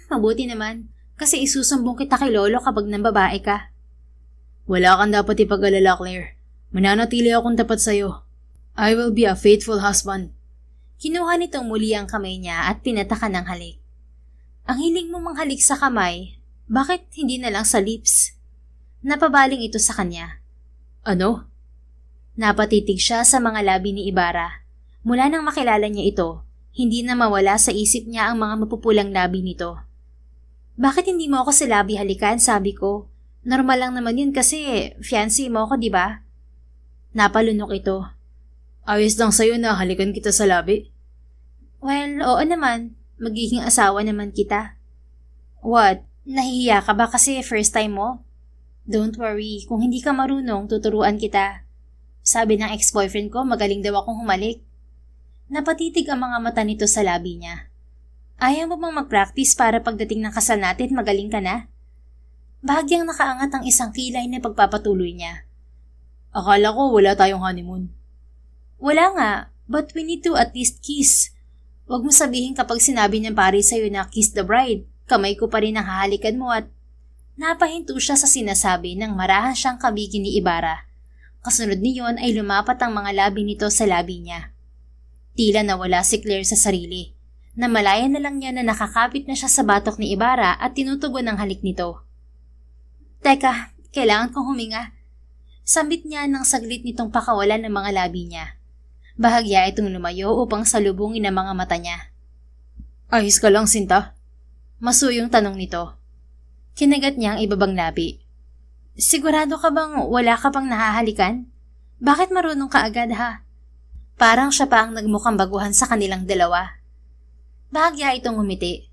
Mabuti naman, kasi isusumbong kita kay Lolo kapag nambabae ka. Wala kang dapat ipag-alala, Claire. Mananatili akong tapat sa'yo. I will be a faithful husband. Kinuha nitong muli ang kamay niya at pinatakan ng halik. Ang hiling mo manghalik sa kamay, bakit hindi na lang sa lips? Napabaling ito sa kanya. Ano? Napatitig siya sa mga labi ni Ibarra. Mula nang makilala niya ito, hindi na mawala sa isip niya ang mga mapupulang labi nito. Bakit hindi mo ako sa labi halikan, sabi ko? Normal lang naman yun kasi fiancé mo ako, di ba? Napalunok ito. Ayos lang sa'yo na halikan kita sa labi. Well, oo naman. Magiging asawa naman kita. What? Nahihiya ka ba kasi first time mo? Don't worry, kung hindi ka marunong, tuturuan kita. Sabi ng ex-boyfriend ko, magaling daw akong humalik. Napatitig ang mga mata nito sa labi niya. Ayaw mo bang mag-practice para pagdating ng kasal natin magaling ka na? Bahagyang nakaangat ang isang kilay na pagpapatuloy niya. Akala ko wala tayong honeymoon. Wala nga, but we need to at least kiss. Huwag mo sabihin kapag sinabi ng pare sa'yo na kiss the bride, kamay ko pa rin ang hahalikan mo at napahinto siya sa sinasabi nang marahan siyang kabigin ni Ibarra. Kasunod niyon ay lumapat ang mga labi nito sa labi niya. Tila nawala si Claire sa sarili. Namalayan na lang niya na nakakapit na siya sa batok ni Ibarra at tinutugon ang halik nito. Teka, kailangan kong huminga. Sambit niya nang saglit nitong pakawalan ng mga labi niya. Bahagya itong lumayo upang salubungin ang mga mata niya. Ayos ka lang, Sinta? Masuyong tanong nito. Kinagat niya ang ibabang labi. Sigurado ka bang wala ka pang nahahalikan? Bakit marunong ka agad ha? Parang siya pa ang nagmukhang baguhan sa kanilang dalawa. Bahagya itong umiti.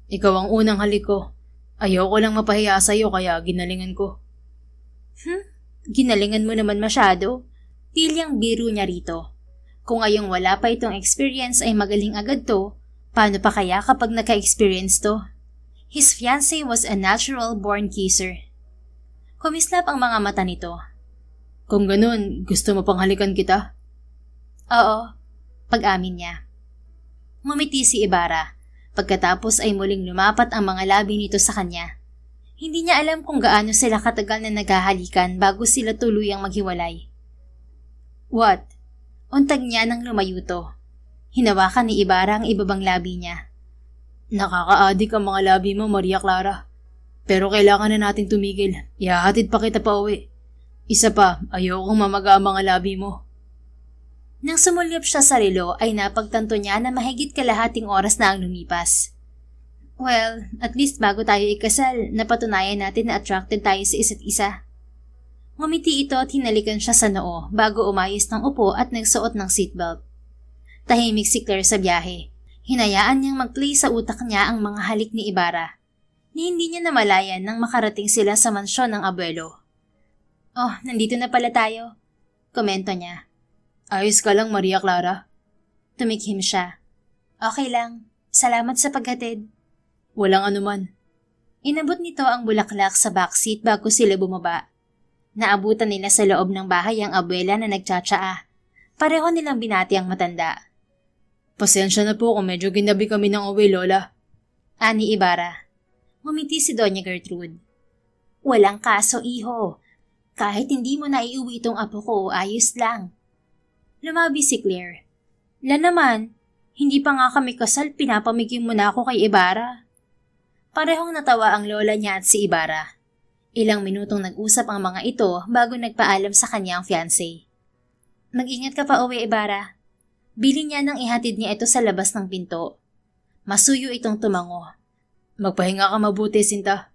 Ikaw ang unang halik ko. Ayoko lang mapahiya sa'yo kaya ginalingan ko. Ginalingan mo naman masyado. Tilyang biro niya rito. Kung ngayong wala pa itong experience ay magaling agad to, paano pa kaya kapag naka-experience to? His fiancé was a natural-born kisser. Kumislap ang mga mata nito. Kung ganun, gusto mo pang halikan kita? Oo, pag-amin niya. Ngumiti si Ibarra. Pagkatapos ay muling lumapat ang mga labi nito sa kanya. Hindi niya alam kung gaano sila katagal na naghahalikan bago sila tuluyang maghiwalay. What? Untag niya nang lumayuto. Hinawakan ni Ibarra ang ibabang labi niya. Nakaka-adik ang mga labi mo, Maria Clara. Pero kailangan na nating tumigil. Ihahatid pa kita pa uwi. Isa pa, ayokong mamaga ang mga labi mo. Nang sumulyap siya sa relo ay napagtanto niya na mahigit kalahating oras na ang lumipas. Well, at least bago tayo ikasal, napatunayan natin na attracted tayo sa isa't isa. Ngumiti ito at hinalikan siya sa noo bago umayos ng upo at nagsuot ng seatbelt. Tahimik si Claire sa biyahe. Hinayaan niyang mag-play sa utak niya ang mga halik ni Ibarra. Ni hindi niya namalayan nang makarating sila sa mansyon ng abuelo. Oh, nandito na pala tayo, komento niya. Ayos ka lang, Maria Clara? Tumikhim siya. Okay lang. Salamat sa paghatid. Walang anuman. Inabot nito ang bulaklak sa backseat bago sila bumaba. Naabutan nila sa loob ng bahay ang abuela na nagtsatsaa. Pareho nilang binati ang matanda. Pasensya na po kung medyo ginabi kami ng uwi, Lola. Ani Ibarra. Ngumiti si Doña Gertrude. Walang kaso, iho. Kahit hindi mo na iuwi itong apo ko, ayos lang. Lumabi si Claire. Naman, hindi pa nga kami kasal, pinapamiging mo na ako kay Ibarra. Parehong natawa ang lola niya at si Ibarra. Ilang minutong nag-usap ang mga ito bago nagpaalam sa kanya ang fiancé. Mag-ingat ka pa uwi, Ibarra. Bili niya nang ihatid niya ito sa labas ng pinto. Masuyo itong tumango. Magpahinga ka mabuti, Sinta.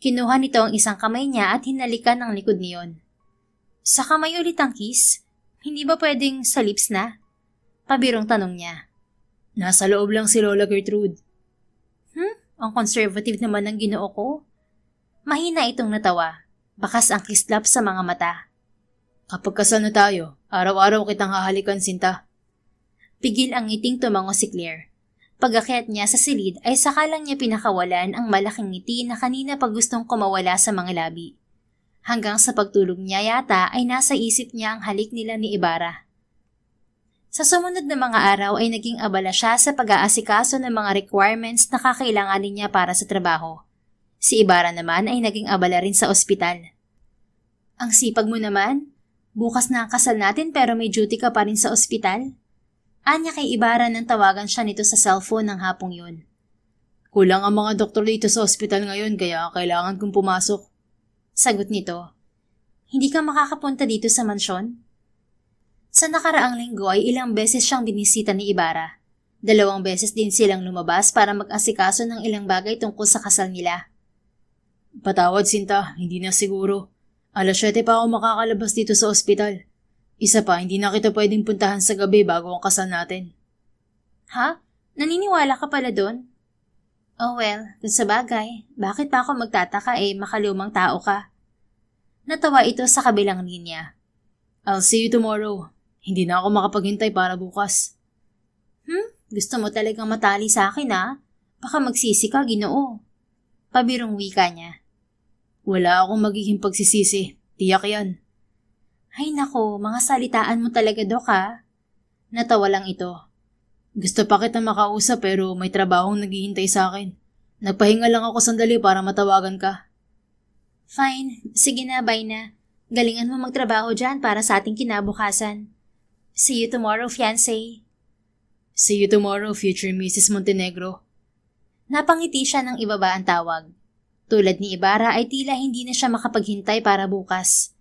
Kinuha nito ang isang kamay niya at hinalikan ang likod niyon. Sa kamay ulit ang kiss? Hindi ba pwedeng sa lips na? Pabirong tanong niya. Nasa loob lang si Lola Gertrude. Ang conservative naman ng Ginoo ko. Mahina itong natawa. Bakas ang kislap sa mga mata. Kapag kasal na tayo, araw-araw kitang hahalikan, Sinta. Pigil ang ngiting tumango si Claire. Pag-akyat niya sa silid ay sakalang niya pinakawalan ang malaking ngiti na kanina pa gustong kumawala sa mga labi. Hanggang sa pagtulog niya yata ay nasa isip niya ang halik nila ni Ibarra. Sa sumunod na mga araw ay naging abala siya sa pag-aasikaso ng mga requirements na kakailanganin niya para sa trabaho. Si Ibarra naman ay naging abala rin sa ospital. Ang sipag mo naman? Bukas na ang kasal natin pero may duty ka pa rin sa ospital? Anya kay Ibarra nang tawagan siya nito sa cellphone ng hapong yun. Kulang ang mga doktor dito sa ospital ngayon kaya kailangan kong pumasok. Sagot nito. Hindi ka makakapunta dito sa mansyon? Sa nakaraang linggo ay ilang beses siyang binisita ni Ibarra. 2 beses din silang lumabas para mag-asikaso ng ilang bagay tungkol sa kasal nila. Patawad, Sinta, hindi na siguro. 7:00 pa ako makakalabas dito sa ospital. Isa pa, hindi na kita pwedeng puntahan sa gabi bago ang kasal natin. Ha? Naniniwala ka pala doon? Oh well, dun sa bagay, bakit pa ako magtataka makalumang tao ka? Natawa ito sa kabilang linya. I'll see you tomorrow. Hindi na ako makapaghintay para bukas. Gusto mo talagang matali sa akin Baka magsisi ka, Ginoo. Pabirong wika niya. Wala akong magiging pagsisisi. Tiyak yan. Ay nako, mga salitaan mo talaga, Dok, Natawa lang ito. Gusto pa kita makausap pero may trabahong naghihintay sa akin. Nagpahinga lang ako sandali para matawagan ka. Fine. Sige na, bye na. Galingan mo magtrabaho dyan para sa ating kinabukasan. See you tomorrow, fiancé. See you tomorrow, future Mrs. Montenegro. Napangiti siya nang ibaba ang tawag. Tulad ni Ibarra ay tila hindi na siya makapaghintay para bukas.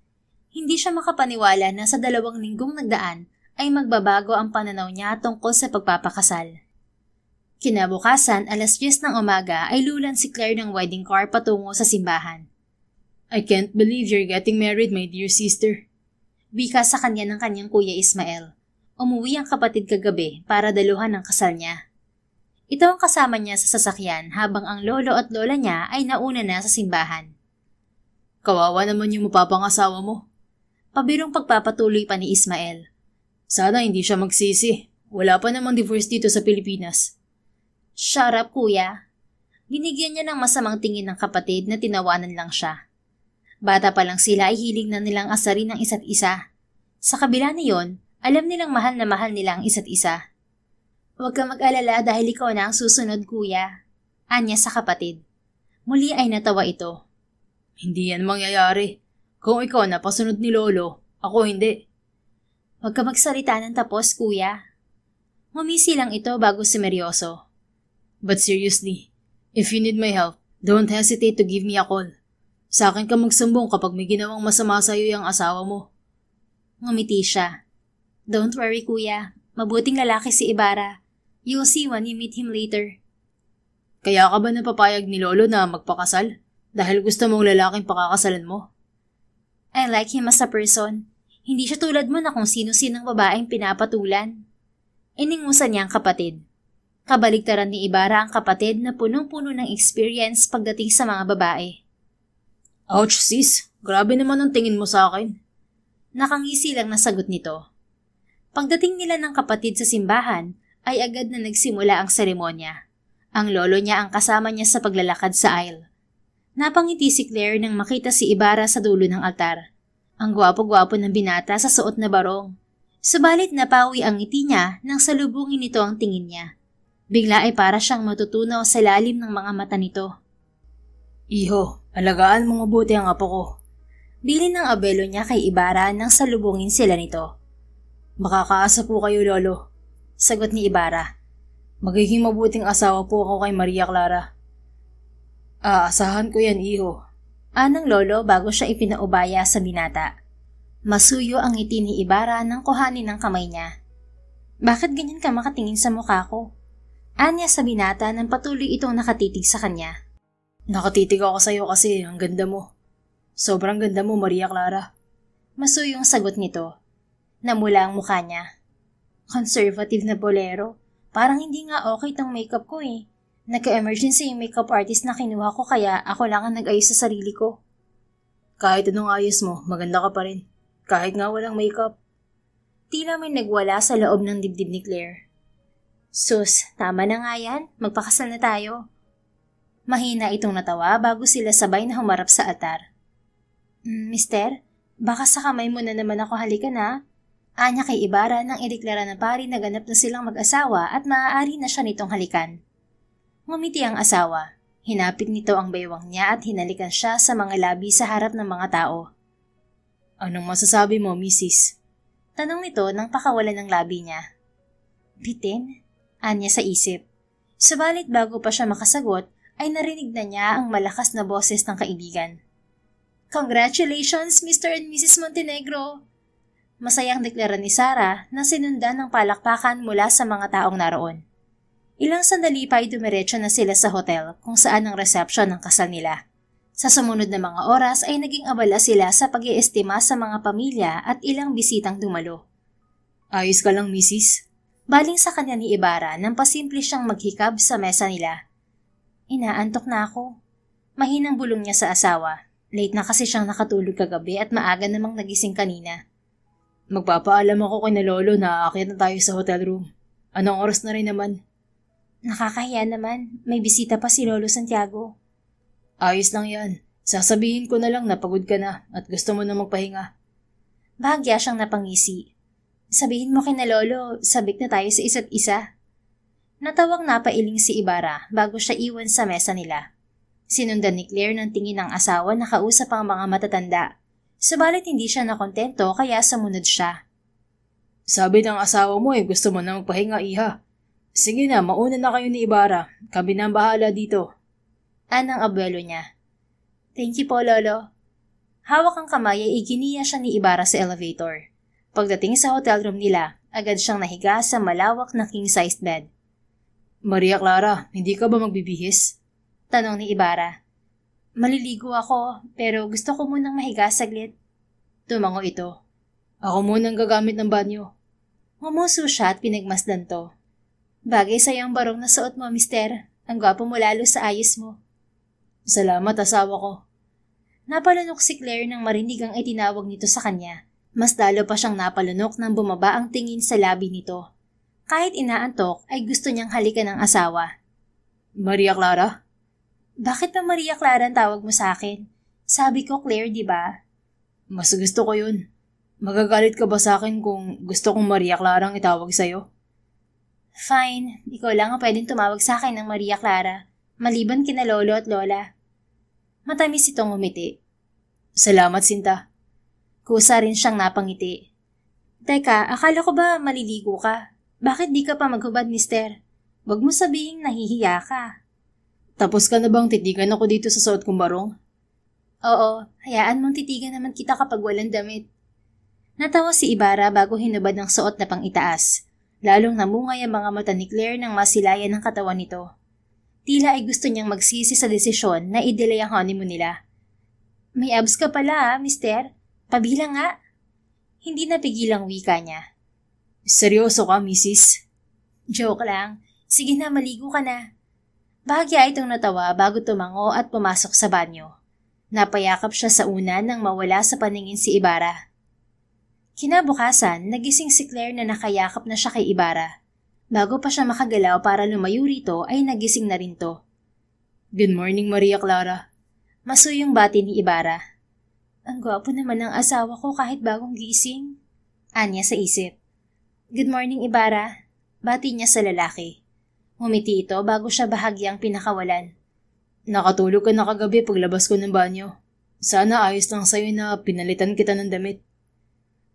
Hindi siya makapaniwala na sa 2 linggong nagdaan ay magbabago ang pananaw niya tungkol sa pagpapakasal. Kinabukasan, 10:00 ng umaga ay lulan si Claire ng wedding car patungo sa simbahan. I can't believe you're getting married, my dear sister. Wika sa kanya ng kanyang kuya Ismael. Umuwi ang kapatid kagabi para daluhan ang kasal niya. Ito ang kasama niya sa sasakyan habang ang lolo at lola niya ay nauna na sa simbahan. Kawawa naman yung mapapangasawa mo. Pabirong pagpapatuloy pa ni Ismael. Sana hindi siya magsisi. Wala pa namang divorce dito sa Pilipinas. Shut up, kuya. Binigyan niya ng masamang tingin ng kapatid na tinawanan lang siya. Bata pa lang sila ay hiling na nilang asarin ng isa't isa. Sa kabila niyon, alam nilang mahal na mahal nila ang isa't isa. Huwag kang mag-alala dahil ikaw na ang susunod, kuya. Anya sa kapatid. Muli ay natawa ito. Hindi yan mangyayari. Kung ikaw napasunod ni Lolo, ako hindi. Huwag ka magsalita ng tapos, kuya. Ngumisi lang ito bago sumeryoso. But seriously, if you need my help, don't hesitate to give me a call. Sa akin ka magsumbong kapag may ginawang masama sa'yo yung asawa mo. Ngumiti siya. Don't worry, kuya. Mabuting lalaki si Ibarra. You'll see when you meet him later. Kaya ka ba napapayag ni Lolo na magpakasal? Dahil gusto mong lalaking pakakasalan mo? I like him as a person. Hindi siya tulad mo na kung sino-sinong babaeng pinapatulan. Iningusan niya ang kapatid. Kabaligtaran ni Ibarra ang kapatid na punong-puno ng experience pagdating sa mga babae. Ouch sis, grabe naman ang tingin mo sa akin. Nakangisi lang na sagot nito. Pagdating nila ng kapatid sa simbahan, ay agad na nagsimula ang seremonya. Ang lolo niya ang kasama niya sa paglalakad sa aisle. Napangiti si Claire nang makita si Ibarra sa dulo ng altar. Ang gwapo-gwapo ng binata sa suot na barong. Subalit napawi ang ngiti niya nang salubungin nito ang tingin niya. Bigla ay para siyang matutunaw sa lalim ng mga mata nito. Iho, alagaan mo mabuti ang apo ko. Bilin ng abelo niya kay Ibarra nang salubungin sila nito. Makakaasa po kayo, Lolo. Sagot ni Ibarra. Magiging mabuting asawa po ako kay Maria Clara. Aasahan ko yan, iho. Anang lolo bago siya ipinaubaya sa binata. Masuyo ang ngiti ni Ibarra nang kuhanin ng kamay niya. Bakit ganyan ka makatingin sa mukha ko? Anya sa binata nang patuloy itong nakatitig sa kanya. Nakatitig ako sa'yo kasi ang ganda mo. Sobrang ganda mo, Maria Clara. Masuyong sagot nito. Namula ang mukha niya. Conservative na bolero. Parang hindi nga okay tong makeup ko eh. Nagka-emergency yung makeup artist na kinuha ko kaya ako lang ang nag-ayos sa sarili ko. Kahit anong ayos mo, maganda ka pa rin. Kahit nga walang makeup. Tila may nagwala sa loob ng dibdib ni Claire. Sus, tama na nga yan. Magpakasal na tayo. Mahina itong natawa bago sila sabay na humarap sa altar. Mister, baka sa kamay mo na naman ako halikan ha? Anya kay Ibarra nang ideklara ng pari na ganap na silang mag-asawa at maaari na siya nitong halikan. Ngumiti ang asawa. Hinapit nito ang baywang niya at hinalikan siya sa mga labi sa harap ng mga tao. Anong masasabi mo, Mrs.? Tanong nito nang pakawalan ng labi niya. Bitin? Anya sa isip. Subalit bago pa siya makasagot, ay narinig na niya ang malakas na boses ng kaibigan. Congratulations, Mr. and Mrs. Montenegro! Masayang deklara ni Sarah na sinundan ng palakpakan mula sa mga taong naroon. Ilang sandali pa ay dumiretso na sila sa hotel kung saan ang reception ng kasal nila. Sa sumunod na mga oras ay naging abala sila sa pag-iestima sa mga pamilya at ilang bisitang dumalo. Ayos ka lang, Mrs. Baling sa kanya ni Ibarra nang pasimple siyang maghikab sa mesa nila. Inaantok na ako. Mahinang bulong niya sa asawa. Late na kasi siyang nakatulog kagabi at maaga namang nagising kanina. Magpapaalam ako kay na Lolo na aakyat na tayo sa hotel room. Anong oras na rin naman? Nakakahiya naman. May bisita pa si Lolo Santiago. Ayos lang yan. Sasabihin ko na lang na pagod ka na at gusto mo na magpahinga. Bahagya siyang napangisi. Sabihin mo kay na Lolo, sabik na tayo sa isa't isa. Natawang napailing si Ibarra bago siya iwan sa mesa nila. Sinundan ni Claire ng tingin ng asawa na kausap ang mga matatanda. Subalit hindi siya nakontento kaya sumunod siya. Sabi ng asawa mo gusto mo na magpahinga, iha. Sige na, mauna na kayo ni Ibarra. Kami na ang bahala dito. Anang abuelo niya. Thank you po, Lolo. Hawak ang kamay ay iginiya siya ni Ibarra sa elevator. Pagdating sa hotel room nila, agad siyang nahiga sa malawak na king-sized bed. Maria Clara, hindi ka ba magbibihis? Tanong ni Ibarra. Maliligo ako, pero gusto ko munang mahiga saglit. Tumango ito. Ako munang gagamit ng banyo. Ngumuso siya at pinagmasdan to. Bagay sa'yo ang barong na suot mo, mister. Ang gwapo mo lalo sa ayos mo. Salamat, asawa ko. Napalunok si Claire nang marinig ang itinawag nito sa kanya. Mas lalo pa siyang napalunok nang bumaba ang tingin sa labi nito. Kahit inaantok, ay gusto niyang halikan ng asawa. Maria Clara? Bakit pa Maria Clara ang tawag mo sa akin? Sabi ko Claire, di ba? Mas gusto ko yun. Magagalit ka ba sa akin kung gusto kong Maria Clara ang itawag sa'yo? Fine, ikaw lang ang pwedeng tumawag sa akin ng Maria Clara, maliban kina lolo at lola. Matamis itong umiti. Salamat, Sinta. Kusa rin siyang napangiti. Teka, akala ko ba maliligo ka? Bakit di ka pa maghubad, mister? Huwag mo sabihing nahihiya ka. Tapos ka na bang titigan ako dito sa suot kong barong? Oo, hayaan mong titigan naman kita kapag walang damit. Natawa si Ibarra bago hinubad ng suot na pang-itaas. Lalong namungay ang mga mata ni Claire nang masilayan ng katawan nito. Tila ay gusto niyang magsisi sa desisyon na i-delay ang honeymoon nila. May abs ka pala, mister. Pabilang nga. Hindi napigilang wika niya. Seryoso ka, misis? Joke lang. Sige na, maligo ka na. Bahagya itong natawa bago tumango at pumasok sa banyo. Napayakap siya sa una nang mawala sa paningin si Ibarra. Kinabukasan, nagising si Claire na nakayakap na siya kay Ibarra. Bago pa siya makagalaw para lumayo rito ay nagising na rin to. Good morning, Maria Clara. Masuyong bati ni Ibarra. Ang gwapo naman ng asawa ko kahit bagong gising. Anya sa isip. Good morning, Ibarra. Bati niya sa lalaki. Humiti ito bago siya bahagyang pinakawalan. Nakatulog ka na kagabi paglabas ko ng banyo. Sana ayos lang sa'yo na pinalitan kita ng damit.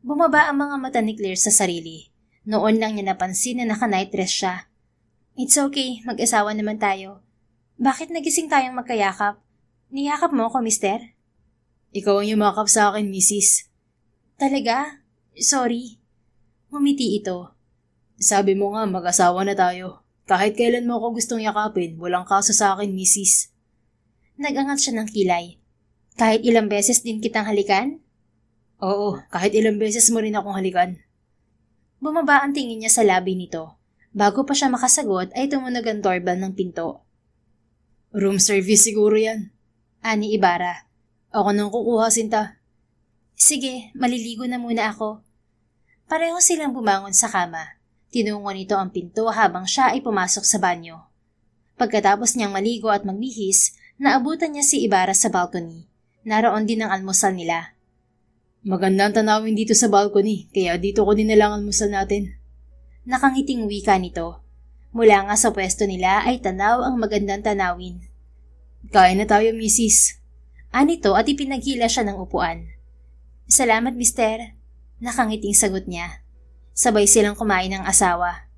Bumaba ang mga mata ni Claire sa sarili. Noon lang niya napansin na naka-night dress siya. It's okay, mag-asawa naman tayo. Bakit nagising tayong magkayakap? Niyakap mo ako, mister? Ikaw ang yumakap sa akin, misis. Talaga? Sorry. Humiti ito. Sabi mo nga mag-asawa na tayo. Kahit kailan mo ako gustong yakapin, walang kaso sa akin, misis. Nag-angat siya ng kilay. Kahit ilang beses din kitang halikan? Oo, kahit ilang beses mo rin akong halikan. Bumaba ang tingin niya sa labi nito. Bago pa siya makasagot ay tumunog ang doorbell ng pinto. Room service siguro yan. Ani Ibarra. Ako nang kukuha, Sinta. Sige, maliligo na muna ako. Pareho silang bumangon sa kama. Tinungo nito ang pinto habang siya ay pumasok sa banyo. Pagkatapos niyang maligo at magbihis, naabutan niya si Ibarra sa balcony. Naroon din ang almusal nila. Magandang tanawin dito sa balcony, kaya dito ko dinala ang almusal natin. Nakangiting wika nito. Mula nga sa pwesto nila ay tanaw ang magandang tanawin. Kain na tayo, misis. Anito at ipinaghila siya ng upuan. Salamat, mister. Nakangiting sagot niya. Sabay silang kumain ng asawa.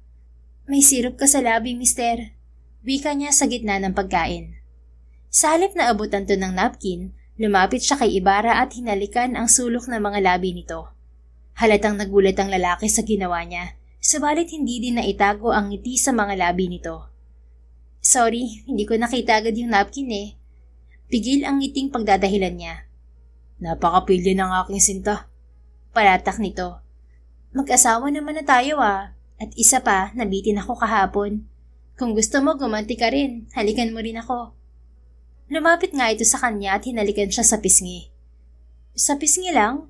May sirup ka sa labi, mister. Wika niya sa gitna ng pagkain. Sa halip na abutan to ng napkin, lumapit siya kay Ibarra at hinalikan ang sulok ng mga labi nito. Halatang nagulat ang lalaki sa ginawa niya, subalit hindi din naitago ang ngiti sa mga labi nito. Sorry, hindi ko nakita agad yung napkin eh. Pigil ang ngiting pagdadahilan niya. Napakapilya ng aking Sinta. Palatak nito. Mag-asawa naman na tayo ah. At isa pa, nabitin ako kahapon. Kung gusto mo, gumanti ka rin. Halikan mo rin ako. Lumapit nga ito sa kanya at hinalikan siya sa pisngi. Sa pisngi lang?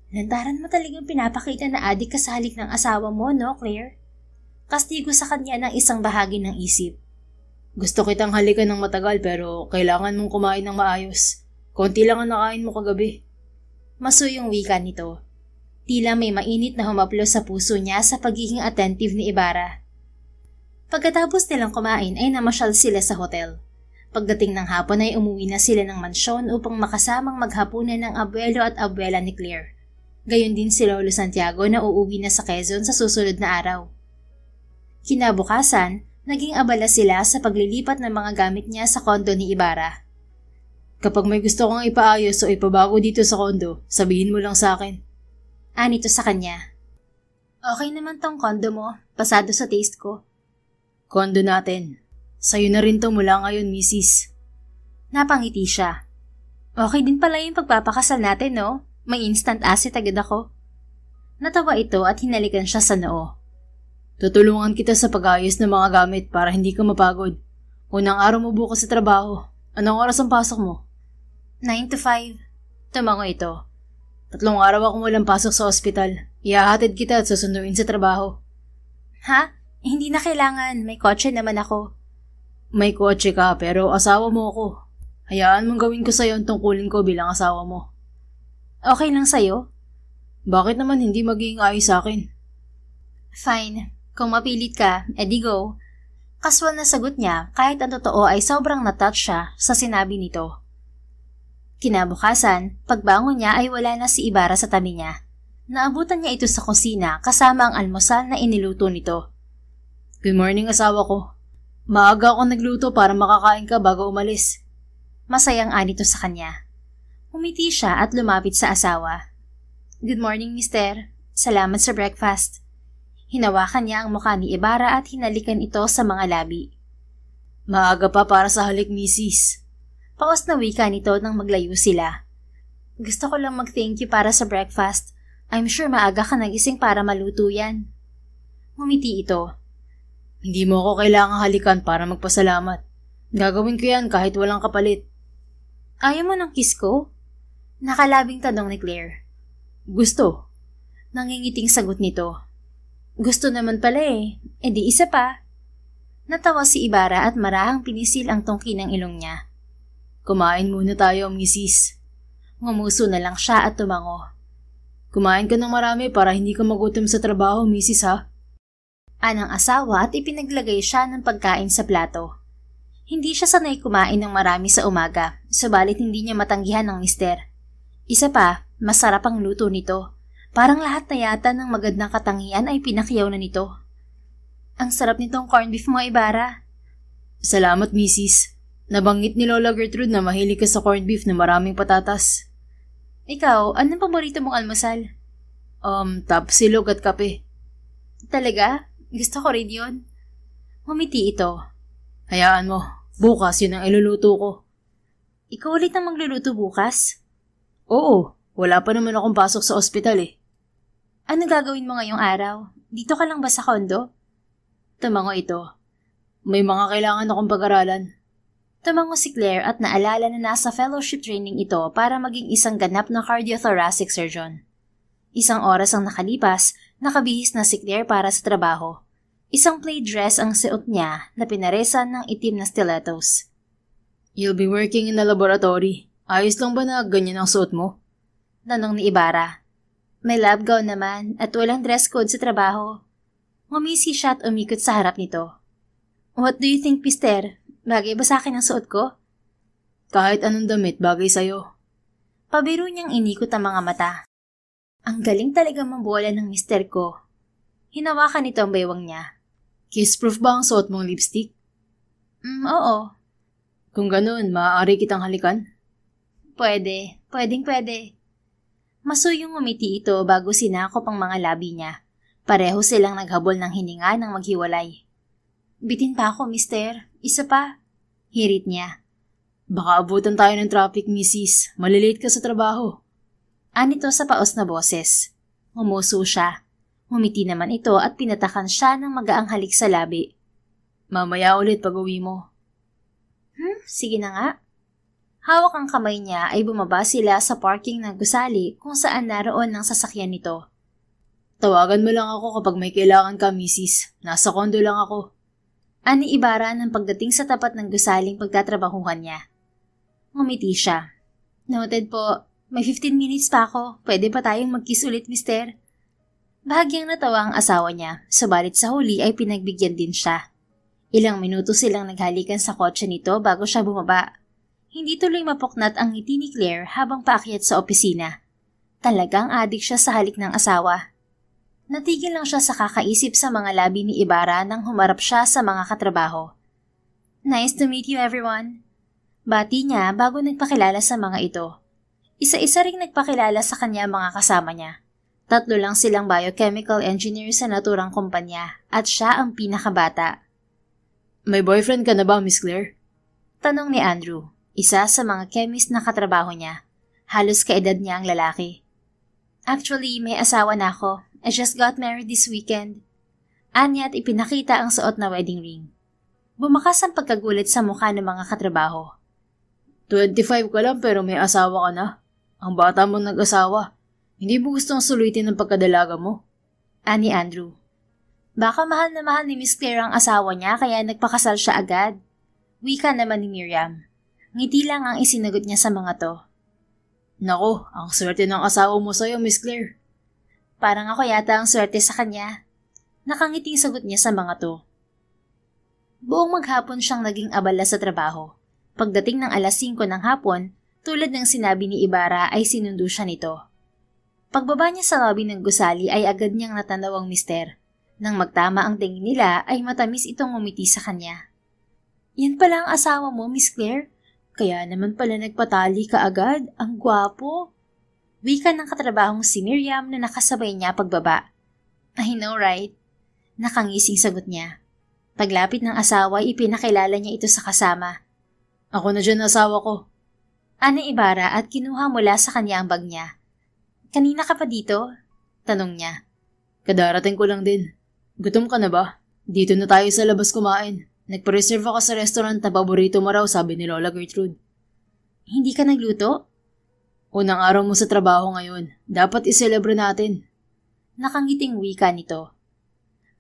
Lantaran mo talagang pinapakita na adik ka sa halik ng asawa mo, no, Claire? Kastigo sa kanya ng isang bahagi ng isip. Gusto kitang halikan ng matagal pero kailangan mong kumain ng maayos. Konti lang ang nakain mo kagabi. Masuyong wika nito. Tila may mainit na humaplo sa puso niya sa pagiging attentive ni Ibarra. Pagkatapos nilang kumain ay namasyal sila sa hotel. Pagdating ng hapon ay umuwi na sila ng mansyon upang makasamang maghapunan ng abuelo at abuela ni Claire. Gayon din si Lolo Santiago na uuwi na sa Quezon sa susunod na araw. Kinabukasan, naging abala sila sa paglilipat ng mga gamit niya sa kondo ni Ibarra. Kapag may gusto kang ipaayos o ipabago dito sa kondo, sabihin mo lang sa akin. Anito sa kanya. Okay naman tong kondo mo, pasado sa taste ko. Kondo natin. Sa'yo na rin to mula ngayon, misis. Napangiti siya. Okay din pala yung pagpapakasal natin, no? May instant asset agad ako. Natawa ito at hinalikan siya sa noo. Tutulungan kita sa pag-ayos ng mga gamit para hindi ka mapagod. Unang araw mo bukas sa trabaho. Anong oras ang pasok mo? 9 to 5. Tumango ito. 3 araw akong walang pasok sa ospital. Ihahatid kita at susunduin sa trabaho. Ha? Hindi na kailangan. May kotse naman ako. May kotse ka pero asawa mo ako. Hayaan mong gawin ko sa'yo ang tungkulin ko bilang asawa mo. Okay lang sa'yo? Bakit naman hindi magiging ayos sa akin? Fine. Kung mapilit ka, edi go. Kaswal na sagot niya kahit ang totoo ay sobrang natouch siya sa sinabi nito. Kinabukasan, pagbangon niya ay wala na si Ibarra sa tabi niya. Naabutan niya ito sa kusina kasama ang almusal na iniluto nito. Good morning, asawa ko. Maaga ako nagluto para makakain ka bago umalis. Masayang anito sa kanya. Umiti siya at lumapit sa asawa. Good morning, mister. Salamat sa breakfast. Hinawakan niya ang mukha ni Ibarra at hinalikan ito sa mga labi. Maaga pa para sa halik, misis. Paos na wika nito nang maglayo sila. Gusto ko lang mag-thank you para sa breakfast. I'm sure maaga ka nagising para maluto yan. Ngumiti ito. Hindi mo ako kailangang halikan para magpasalamat. Gagawin ko yan kahit walang kapalit. Ayaw mo ng kiss ko? Nakalabing tanong ni Claire. Gusto. Nangingiting sagot nito. Gusto naman pala eh. E di isa pa. Natawa si Ibarra at marahang pinisil ang tungki ng ilong niya. Kumain muna tayo, misis. Ngumuso na lang siya at tumango. Kumain ka ng marami para hindi ka magutom sa trabaho, misis ha? Anang asawa at ipinaglagay siya ng pagkain sa plato. Hindi siya sanay kumain ng marami sa umaga, subalit hindi niya matanggihan ng mister. Isa pa, masarap ang luto nito. Parang lahat na yata ng magandang katangian ay pinakyaw na nito. Ang sarap nitong corned beef mo, Ibarra. Salamat, misis. Nabanggit ni Lola Gertrude na mahilig ka sa corned beef na maraming patatas. Ikaw, anong paborito mong almusal? Tapsilog at kape. Talaga? Gusto ko rin yun. Humiti ito. Hayaan mo, bukas yun ang iluluto ko. Ikaw ulit ang magluluto bukas? Oo, wala pa naman akong pasok sa ospital eh. Ano gagawin mo ngayong araw? Dito ka lang ba sa kondo? Tumango ito. May mga kailangan akong pag-aralan. Tumango si Claire at naalala na nasa fellowship training ito para maging isang ganap na cardiothoracic surgeon. Isang oras ang nakalipas, nakabihis na si Claire para sa trabaho. Isang plaid dress ang suot niya na pinaresan ng itim na stilettos. You'll be working in the laboratory. Ayos lang ba na ganyan ang suot mo? Tanong ni Ibarra. May lab gown naman at walang dress code sa trabaho. Ngumisi siya at umikot sa harap nito. What do you think, mister? Bagay ba sa akin ang suot ko? Kahit anong damit, bagay sa'yo. Pabiro niyang inikot ang mga mata. Ang galing talaga mambola ng mister ko. Hinawakan nito ang baywang niya. Kiss-proof ba ang suot mong lipstick? Oo. Kung ganun, maaari kitang halikan? Pwede. Pwede. Masuyong umiti ito bago sinakop ang mga labi niya. Pareho silang naghabol ng hininga nang maghiwalay. Bitin pa ako, mister. Isa pa. Hirit niya. Baka abutan tayo ng traffic, misis. Malilate ka sa trabaho. Anito sa paos na boses. Ngumuso siya. Ngumiti naman ito at pinatakan siya ng magaang halik sa labi. Mamaya ulit pag uwi mo. Sige na nga. Hawak ang kamay niya ay bumaba sila sa parking ng gusali kung saan naroon ang sasakyan nito. Tawagan mo lang ako kapag may kailangan ka, misis. Nasa kondo lang ako. Ani Ibarra ng pagdating sa tapat ng gusaling pagtatrabahuhan niya. Ngumiti siya. Noted po. May 15 minutes pa ako. Pwede pa tayong mag-kiss ulit, mister. Bahagyang natawa ang asawa niya, subalit sa huli ay pinagbigyan din siya. Ilang minuto silang naghalikan sa kotse nito bago siya bumaba. Hindi tuloy mapuknat ang ngiti ni Claire habang paakyat sa opisina. Talagang adik siya sa halik ng asawa. Natigil lang siya sa kakaisip sa mga labi ni Ibarra nang humarap siya sa mga katrabaho. Nice to meet you, everyone. Bati niya bago nagpakilala sa mga ito. Isa-isa ring nagpakilala sa kanya mga kasama niya. 3 lang silang biochemical engineer sa naturang kumpanya at siya ang pinakabata. May boyfriend ka na ba, Miss Claire? Tanong ni Andrew, isa sa mga chemist na katrabaho niya. Halos kaedad niya ang lalaki. Actually, may asawa na ako. I just got married this weekend. Anya at ipinakita ang suot na wedding ring. Bumakas ang pagkagulat sa mukha ng mga katrabaho. 25 ka lang pero may asawa ka na. Ang bata mo nag-asawa. Hindi mo gustong sulitin ang pagkadalaga mo? Ani Andrew. Baka mahal na mahal ni Miss Claire ang asawa niya kaya nagpakasal siya agad. Wika naman ni Miriam. Ngiti lang ang isinagot niya sa mga to. Nako, ang swerte ng asawa mo sa'yo, Miss Claire. Parang ako yata ang swerte sa kanya. Nakangiting sagot niya sa mga to. Buong maghapon siyang naging abala sa trabaho. Pagdating ng 5:00 ng hapon, Tulad ng sinabi ni Ibarra ay sinundo siya nito. Pagbaba niya sa lobby ng gusali ay agad niyang natanaw ang mister. Nang magtama ang tingin nila ay matamis itong umiti sa kanya. Yan pala ang asawa mo, Miss Claire? Kaya naman pala nagpatali ka agad, ang gwapo. Wika ng katrabahong si Miriam na nakasabay niya pagbaba. I know, right? Nakangising sagot niya. Paglapit ng asawa ay ipinakilala niya ito sa kasama. Ako na dyan asawa ko. Ana Ibarra at kinuha mula sa kanya ang bag niya. Kanina ka pa dito? Tanong niya. Kadarating ko lang din. Gutom ka na ba? Dito na tayo sa labas kumain. Nagpa-reserve ako sa restaurant na paborito mo raw, sabi ni Lola Gertrude. Hindi ka nagluto? Unang araw mo sa trabaho ngayon. Dapat iselebre natin. Nakangiting wika nito.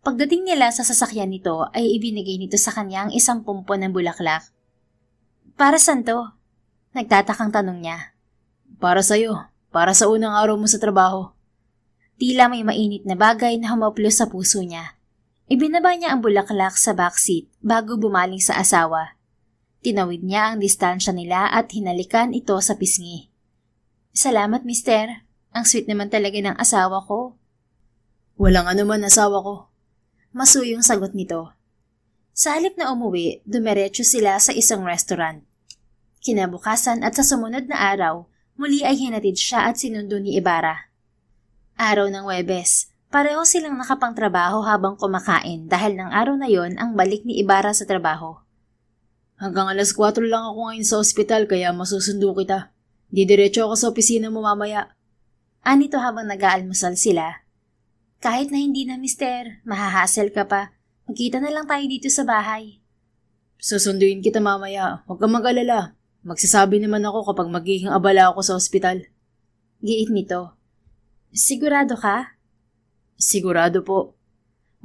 Pagdating nila sa sasakyan nito ay ibinigay nito sa kanya ang isang pumpon ng bulaklak. Para saan to? Nagtatakang tanong niya. Para sa'yo. Para sa unang araw mo sa trabaho. Tila may mainit na bagay na humaplos sa puso niya. Ibinaba niya ang bulaklak sa backseat bago bumaling sa asawa. Tinawid niya ang distansya nila at hinalikan ito sa pisngi. Salamat, mister. Ang sweet naman talaga ng asawa ko. Walang anuman asawa ko. Masuyong sagot nito. Sa halip na umuwi, dumiretso sila sa isang restaurant. Kinabukasan at sa sumunod na araw, muli ay hinatid siya at sinundo ni Ibarra. Araw ng Huwebes, pareho silang nakapangtrabaho habang kumakain dahil ng araw na yon ang balik ni Ibarra sa trabaho. Hanggang alas 4 lang ako ngayon sa ospital kaya masusundo kita. Didiretso ako sa opisina mo mamaya. Anito habang nag-aalmusal sila. Kahit na hindi na mister, mahahasel ka pa. Magkita na lang tayo dito sa bahay. Susunduin kita mamaya, huwag kang mag-alala. Magsasabi naman ako kapag magiging abala ako sa ospital. Giit nito. Sigurado ka? Sigurado po.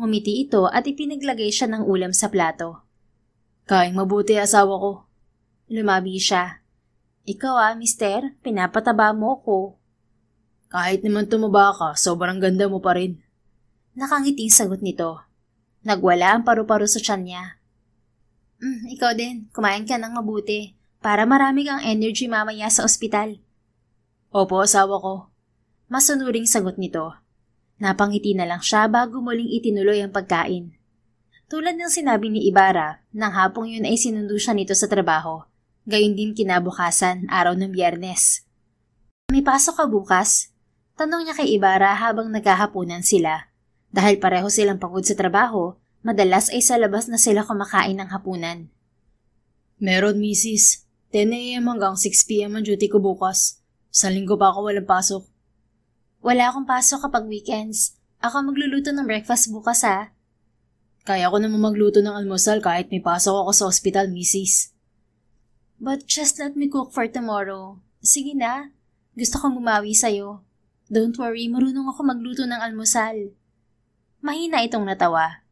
Ngumiti ito at ipinaglagay siya ng ulam sa plato. Kaing mabuti asawa ko. Lumabi siya. Ikaw mister, pinapataba mo ko. Kahit naman tumaba ka, sobrang ganda mo pa rin. Nakangiting sagot nito. Nagwala ang paru-paro sa tiyan niya. Ikaw din, kumain ka ng mabuti. Para marami kang energy mamaya sa ospital. Opo, asawa ko. Masunuring sagot nito. Napangiti na lang siya bago muling itinuloy ang pagkain. Tulad ng sinabi ni Ibarra, nang hapong yun ay sinundo siya nito sa trabaho. Gayun din kinabukasan, araw ng Biyernes. May pasok ka bukas? Tanong niya kay Ibarra habang naghahapunan sila. Dahil pareho silang pagod sa trabaho, madalas ay sa labas na sila kumakain ng hapunan. Meron, misis. 10 a.m. hanggang 6 p.m. ang duty ko bukas. Sa linggo pa ako walang pasok. Wala akong pasok kapag weekends. Ako magluluto ng breakfast bukas Kaya ko naman magluto ng almusal kahit may pasok ako sa ospital, misis. But just let me cook for tomorrow. Sige na. Gusto kong bumawi sa'yo. Don't worry, marunong ako magluto ng almusal. Mahina itong natawa.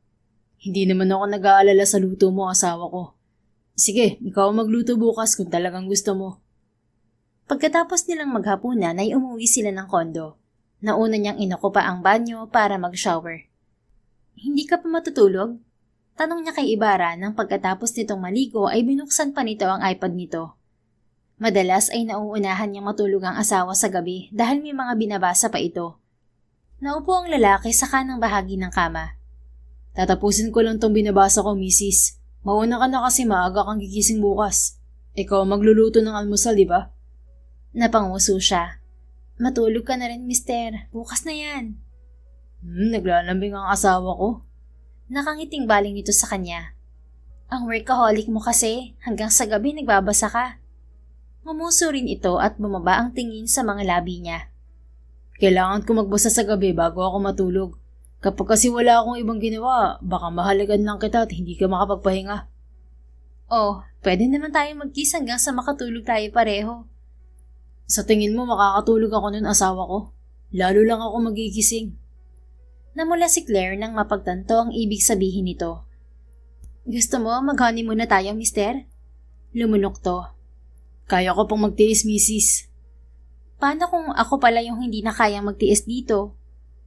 Hindi naman ako nag-aalala sa luto mo, asawa ko. Sige, ikaw magluto bukas kung talagang gusto mo. Pagkatapos nilang maghapunan ay umuwi sila ng kondo. Nauna niyang inako pa ang banyo para mag-shower. Hindi ka pa matutulog? Tanong niya kay Ibarra nang pagkatapos nitong maligo ay binuksan pa nito ang iPad nito. Madalas ay nauunahan niyang matulog ang asawa sa gabi dahil may mga binabasa pa ito. Naupo ang lalaki sa kanang bahagi ng kama. Tatapusin ko lang tong binabasa ko, misis. Mauna ka na kasi maaga kang gigising bukas. Ikaw magluluto ng almusal, di ba? Napanguso siya. Matulog ka na rin, mister. Bukas na yan. Naglalambing ang asawa ko. Nakangiting baling nito sa kanya. Ang workaholic mo kasi, hanggang sa gabi nagbabasa ka. Ngumuso rin ito at bumaba ang tingin sa mga labi niya. Kailangan ko magbasa sa gabi bago ako matulog. Kapag kasi wala akong ibang ginawa, baka mahalagan lang kita at hindi ka makapagpahinga. Oh, pwede naman tayo mag-kiss hanggang sa makatulog tayo pareho. Sa tingin mo makakatulog ako nun, asawa ko? Lalo lang ako magigising. Namula si Claire nang mapagtanto ang ibig sabihin nito. Gusto mo mag-honeymoon na tayo, mister? Lumunok to. Kaya ko pang magtiis, misis. Paano kung ako pala yung hindi na kayang magtiis dito?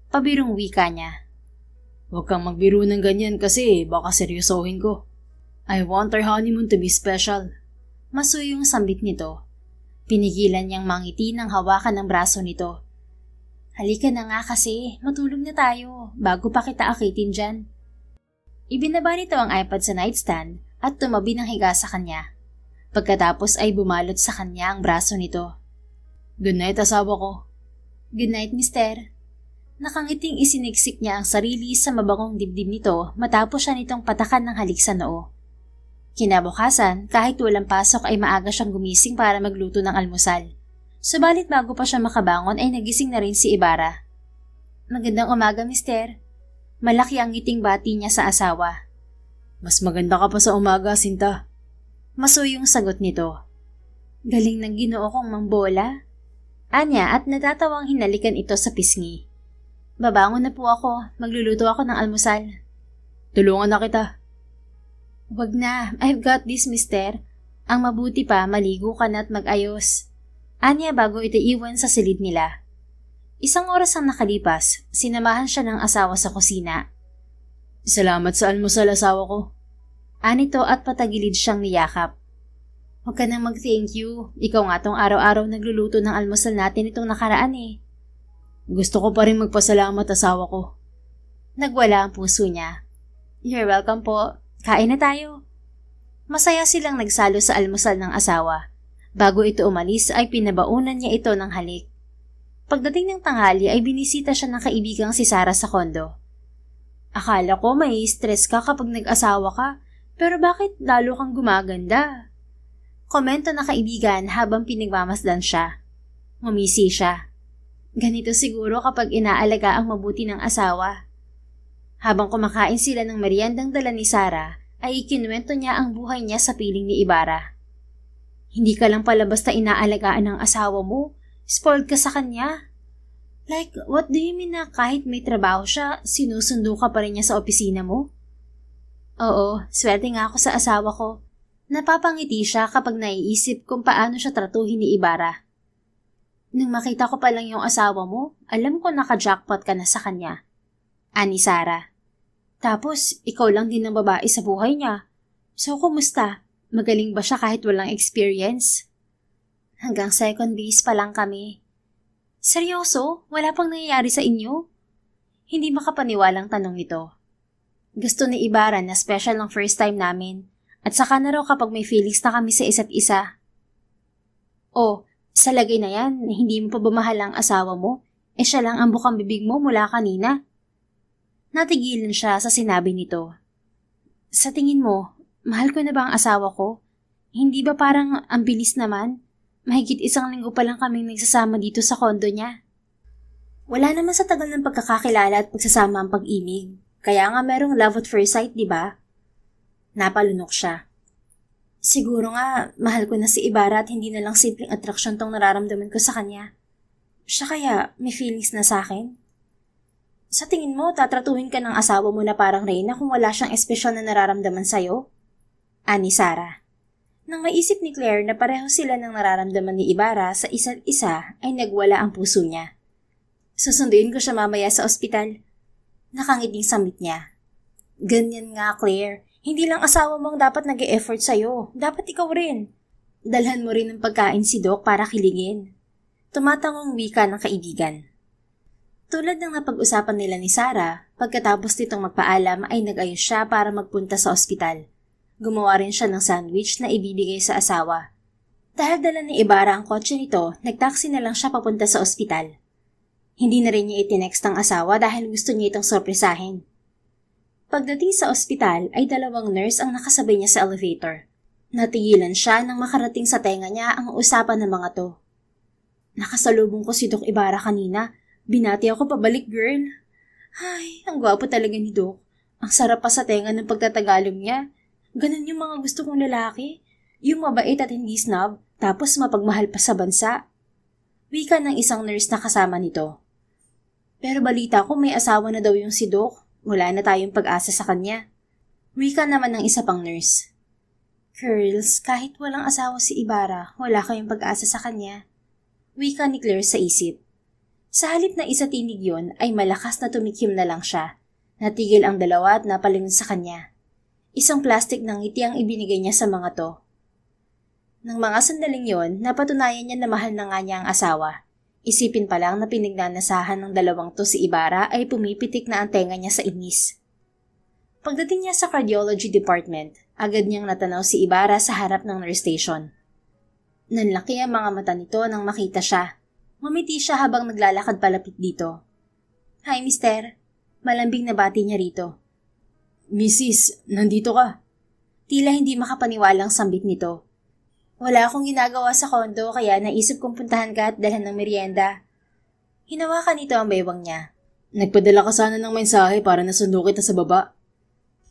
Pabirong wika niya. Huwag kang magbiro ng ganyan kasi baka seryosohin ko. I want our honeymoon to be special. Masuyong sambit nito. Pinigilan niyang mangiti nang hawakan ng braso nito. Halika na nga kasi, matulog na tayo, bago pa kita akitin dyan. Ibinaba nito ang iPad sa nightstand at tumabi ng higa sa kanya. Pagkatapos ay bumalot sa kanya ang braso nito. Good night, asawa ko. Good night, mister. Nakangiting isiniksik niya ang sarili sa mabangong dibdib nito matapos siya nitong patakan ng halik sa noo. Kinabukasan, kahit walang pasok ay maaga siyang gumising para magluto ng almusal. Subalit bago pa siya makabangon ay nagising na rin si Ibarra. Magandang umaga, mister. Malaki ang ngiting bati niya sa asawa. Mas maganda ka pa sa umaga, Sinta. Masuyong sagot nito. Galing ng Ginoo kong mangbola. Anya at natatawang hinalikan ito sa pisngi. Babangon na po ako, magluluto ako ng almusal. Tulungan na kita. Wag na, I've got this, mister. Ang mabuti pa, maligo ka na at mag-ayos. Anya bago ito iwan sa silid nila. Isang oras ang nakalipas, sinamahan siya ng asawa sa kusina. Salamat sa almusal, asawa ko. Anito at patagilid siyang niyakap. Huwag ka nang mag-thank you. Ikaw nga tong araw-araw nagluluto ng almusal natin itong nakaraan eh. Gusto ko pa rin magpasalamat, asawa ko. Nagwala ang puso niya. You're welcome po. Kain na tayo. Masaya silang nagsalo sa almusal ng asawa. Bago ito umalis ay pinabaunan niya ito ng halik. Pagdating ng tanghali ay binisita siya ng kaibigang si Sarah sa kondo. Akala ko may stress ka kapag nag-asawa ka, pero bakit lalo kang gumaganda? Komento na kaibigan habang pinagmamasdan siya. Ngumisi siya. Ganito siguro kapag inaalaga ang mabuti ng asawa. Habang kumakain sila ng meriendang dala ni Sarah, ay ikinuwento niya ang buhay niya sa piling ni Ibarra. Hindi ka lang pala basta inaalagaan ng asawa mo, spoiled ka sa kanya. Like, what do you mean na kahit may trabaho siya, sinusundo ka pa rin niya sa opisina mo? Oo, swerte nga ako sa asawa ko. Napapangiti siya kapag naiisip kung paano siya tratuhin ni Ibarra. Nung makita ko pa lang yung asawa mo, alam ko naka-jackpot ka na sa kanya. Ani Sarah. Tapos, ikaw lang din ang babae sa buhay niya. So, kumusta? Magaling ba siya kahit walang experience? Hanggang second base pa lang kami. Seryoso? Wala pang nangyayari sa inyo? Hindi makapaniwalang tanong nito. Gusto ni Ibarra na special ng first time namin at saka na raw kapag may feelings na kami sa isa't isa. Oh, sa lagay na yan, hindi mo pa ba mahal ang asawa mo? Siya lang ang bukang bibig mo mula kanina. Natigilan siya sa sinabi nito. Sa tingin mo, mahal ko na ba ang asawa ko? Hindi ba parang ang bilis naman? Mahigit 1 linggo pa lang kaming nagsasama dito sa kondo niya. Wala naman sa tagal ng pagkakakilala at pagsasama ang pag-ibig. Kaya nga merong love at first sight, di ba? Napalunok siya. Siguro nga, mahal ko na si Ibarra at hindi na lang simpleng atraksyon tong nararamdaman ko sa kanya. Siya kaya may feelings na sa akin? Sa tingin mo, tatratuhin ka ng asawa mo na parang Reyna kung wala siyang espesyal na nararamdaman sa'yo? Ani Sarah. Nang maisip ni Claire na pareho sila ng nararamdaman ni Ibarra sa isa't isa, ay nagwala ang puso niya. Susunduin ko siya mamaya sa ospital. Nakangiting samit niya. Ganyan nga, Claire. Hindi lang asawa mo ang dapat nag-e-effort sa'yo. Dapat ikaw rin. Dalhan mo rin ng pagkain si Doc para kiligin. Tumatangong wika ng kaibigan. Tulad ng napag-usapan nila ni Sarah, pagkatapos nitong magpaalam ay nag-ayos siya para magpunta sa ospital. Gumawa rin siya ng sandwich na ibibigay sa asawa. Dahil dala ni Ibarra ang kotse nito, nagtaksi na lang siya papunta sa ospital. Hindi na rin niya itinext ang asawa dahil gusto niya itong sorpresahin. Pagdating sa ospital ay 2 nurse ang nakasabay niya sa elevator. Natigilan siya nang makarating sa tenga niya ang usapan ng mga to. Nakasalubong ko si Doc Ibarra kanina. Binati ako pabalik, girl. Ay, ang gwapo talaga ni Doc. Ang sarap pa sa tenga ng pagtatagalog niya. Ganun yung mga gusto kong lalaki. Yung mabait at hindi snob, tapos mapagmahal pa sa bansa. Wika ng isang nurse na kasama nito. Pero balita ko may asawa na daw yung si Doc. Wala na tayong pag-asa sa kanya. Wika naman ng isa pang nurse. Girls, kahit walang asawa si Ibarra, wala kayong pag-asa sa kanya. Wika ni Claire sa isip. Sa halip na isa tinig yon ay malakas na tumikim na lang siya. Natigil ang dalawa at napalingon sa kanya. Isang plastic ng ngiti ang ibinigay niya sa mga to. Nang mga sandaling yon, napatunayan niya na mahal na nga niya ang asawa. Isipin pa lang na pinagnanasahan ng dalawang to si Ibarra ay pumipitik na ang tenga niya sa inis. Pagdating niya sa cardiology department, agad niyang natanaw si Ibarra sa harap ng nurse station. Nanlaki ang mga mata nito nang makita siya. Ngumiti siya habang naglalakad palapit dito. "Hi, mister." Malambing na bati niya rito. "Mrs., nandito ka?" Tila hindi makapaniwalang sambit nito. "Wala akong ginagawa sa kondo kaya naisip kong puntahan ka at dalhan ng merienda." Hinawakan nito ang baywang niya. "Nagpadala ka sana ng mensahe para nasundo kita sa baba."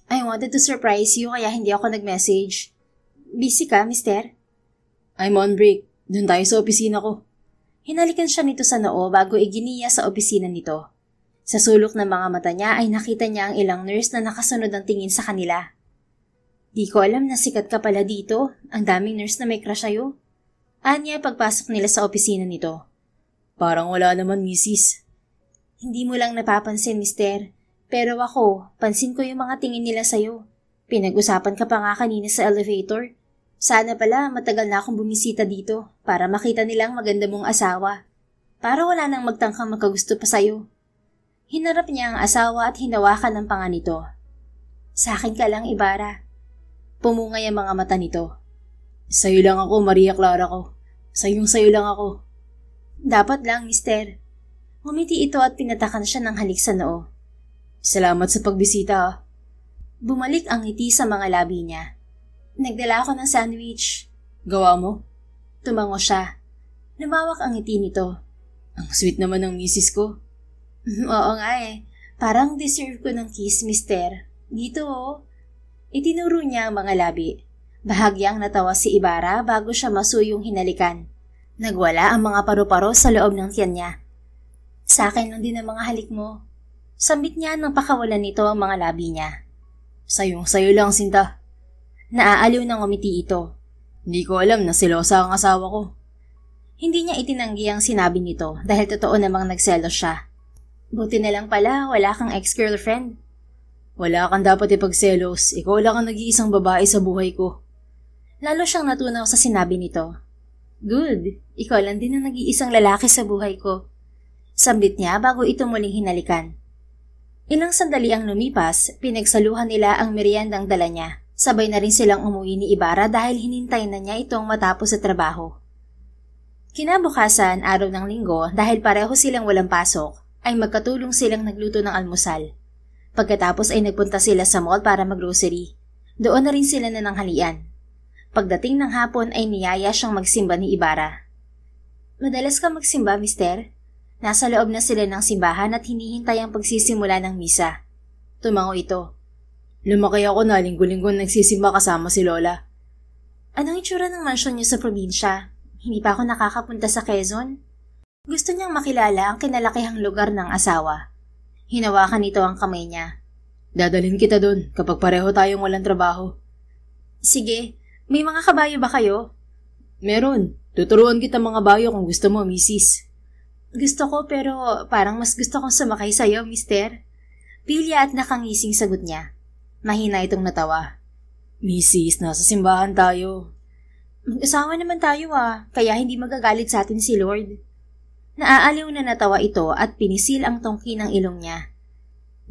"I wanted to surprise you kaya hindi ako nag-message." "Busy ka, mister?" "I'm on break. Doon tayo sa opisina ko." Hinalikan siya nito sa noo bago iginiya sa opisina nito. Sa sulok ng mga mata niya ay nakita niya ang ilang nurse na nakasunod ang tingin sa kanila. "Di ko alam na sikat ka pala dito. Ang daming nurse na may crush sa'yo." Anya pagpasok nila sa opisina nito. "Parang wala naman, misis." "Hindi mo lang napapansin, mister. Pero ako, pansin ko yung mga tingin nila sa'yo. Pinag-usapan ka pa nga kanina sa elevator. Sana pala matagal na akong bumisita dito para makita nilang maganda mong asawa. Para wala nang magtangkang makagusto pa sa'yo." Hinarap niya ang asawa at hinawakan ng panga nito. "Sa akin ka lang, Ibarra." Pumungay ang mga mata nito. "Sa'yo lang ako, Maria Clara ko. Sa'yo lang ako." "Dapat lang, mister." Ngumiti ito at pinatakan siya ng halik sa noo. "Salamat sa pagbisita, ha." Bumalik ang ngiti sa mga labi niya. "Nagdala ako ng sandwich." "Gawa mo?" Tumango siya. Lumawak ang ngiti nito. "Ang sweet naman ng misis ko." "Oo nga eh. Parang deserve ko ng kiss, mister. Dito oh." Itinuro niya ang mga labi. Bahagyang natawa si Ibarra bago siya masuyong hinalikan. Nagwala ang mga paru-paro sa loob ng tiyan niya. "Sa akin lang din ang mga halik mo." Sambit niya nang pakawalan nito ang mga labi niya. Sa'yo lang, Sinta." Naaaliw ng umiti ito. "Hindi ko alam na selosa ang asawa ko." Hindi niya itinanggi ang sinabi nito dahil totoo namang nagselos siya. "Buti na lang pala wala kang ex-girlfriend." "Wala kang dapat ipagselos. Ikaw lang ang nag-iisang babae sa buhay ko." Lalo siyang natunaw sa sinabi nito. "Good. Ikaw lang din ang nag-iisang lalaki sa buhay ko." Sambit niya bago ito muling hinalikan. Ilang sandali ang lumipas, pinagsaluhan nila ang meriendang dala niya. Sabay na rin silang umuwi ni Ibarra dahil hinintay na niya itong matapos sa trabaho. Kinabukasan, araw ng linggo, dahil pareho silang walang pasok, ay magkatulong silang nagluto ng almusal. Pagkatapos ay nagpunta sila sa mall para mag-grocery. Doon na rin sila nananghalian. Pagdating ng hapon ay niyaya siyang magsimba ni Ibarra. "Madalas ka magsimba, mister?" Nasa loob na sila ng simbahan at hinihintay ang pagsisimula ng misa. Tumango ito. "Lumaki ako na linggo-linggo nagsisimba kasama si Lola." "Anong itsura ng mansyon niyo sa probinsya? Hindi pa ako nakakapunta sa Quezon." Gusto niyang makilala ang kinalakihang lugar ng asawa. Hinawakan nito ang kamay niya. "Dadalhin kita doon kapag pareho tayong walang trabaho." "Sige, may mga kabayo ba kayo?" "Meron. Tuturuan kita mga bayo kung gusto mo, misis." "Gusto ko pero parang mas gusto kong sumakay sa'yo, mister." Pilya at nakangising sagot niya. Mahina itong natawa. "Misis, nasa simbahan tayo." "Mag-asawa naman tayo kaya hindi magagalit sa atin si Lord." Naaaliw na natawa ito at pinisil ang tungki ng ilong niya.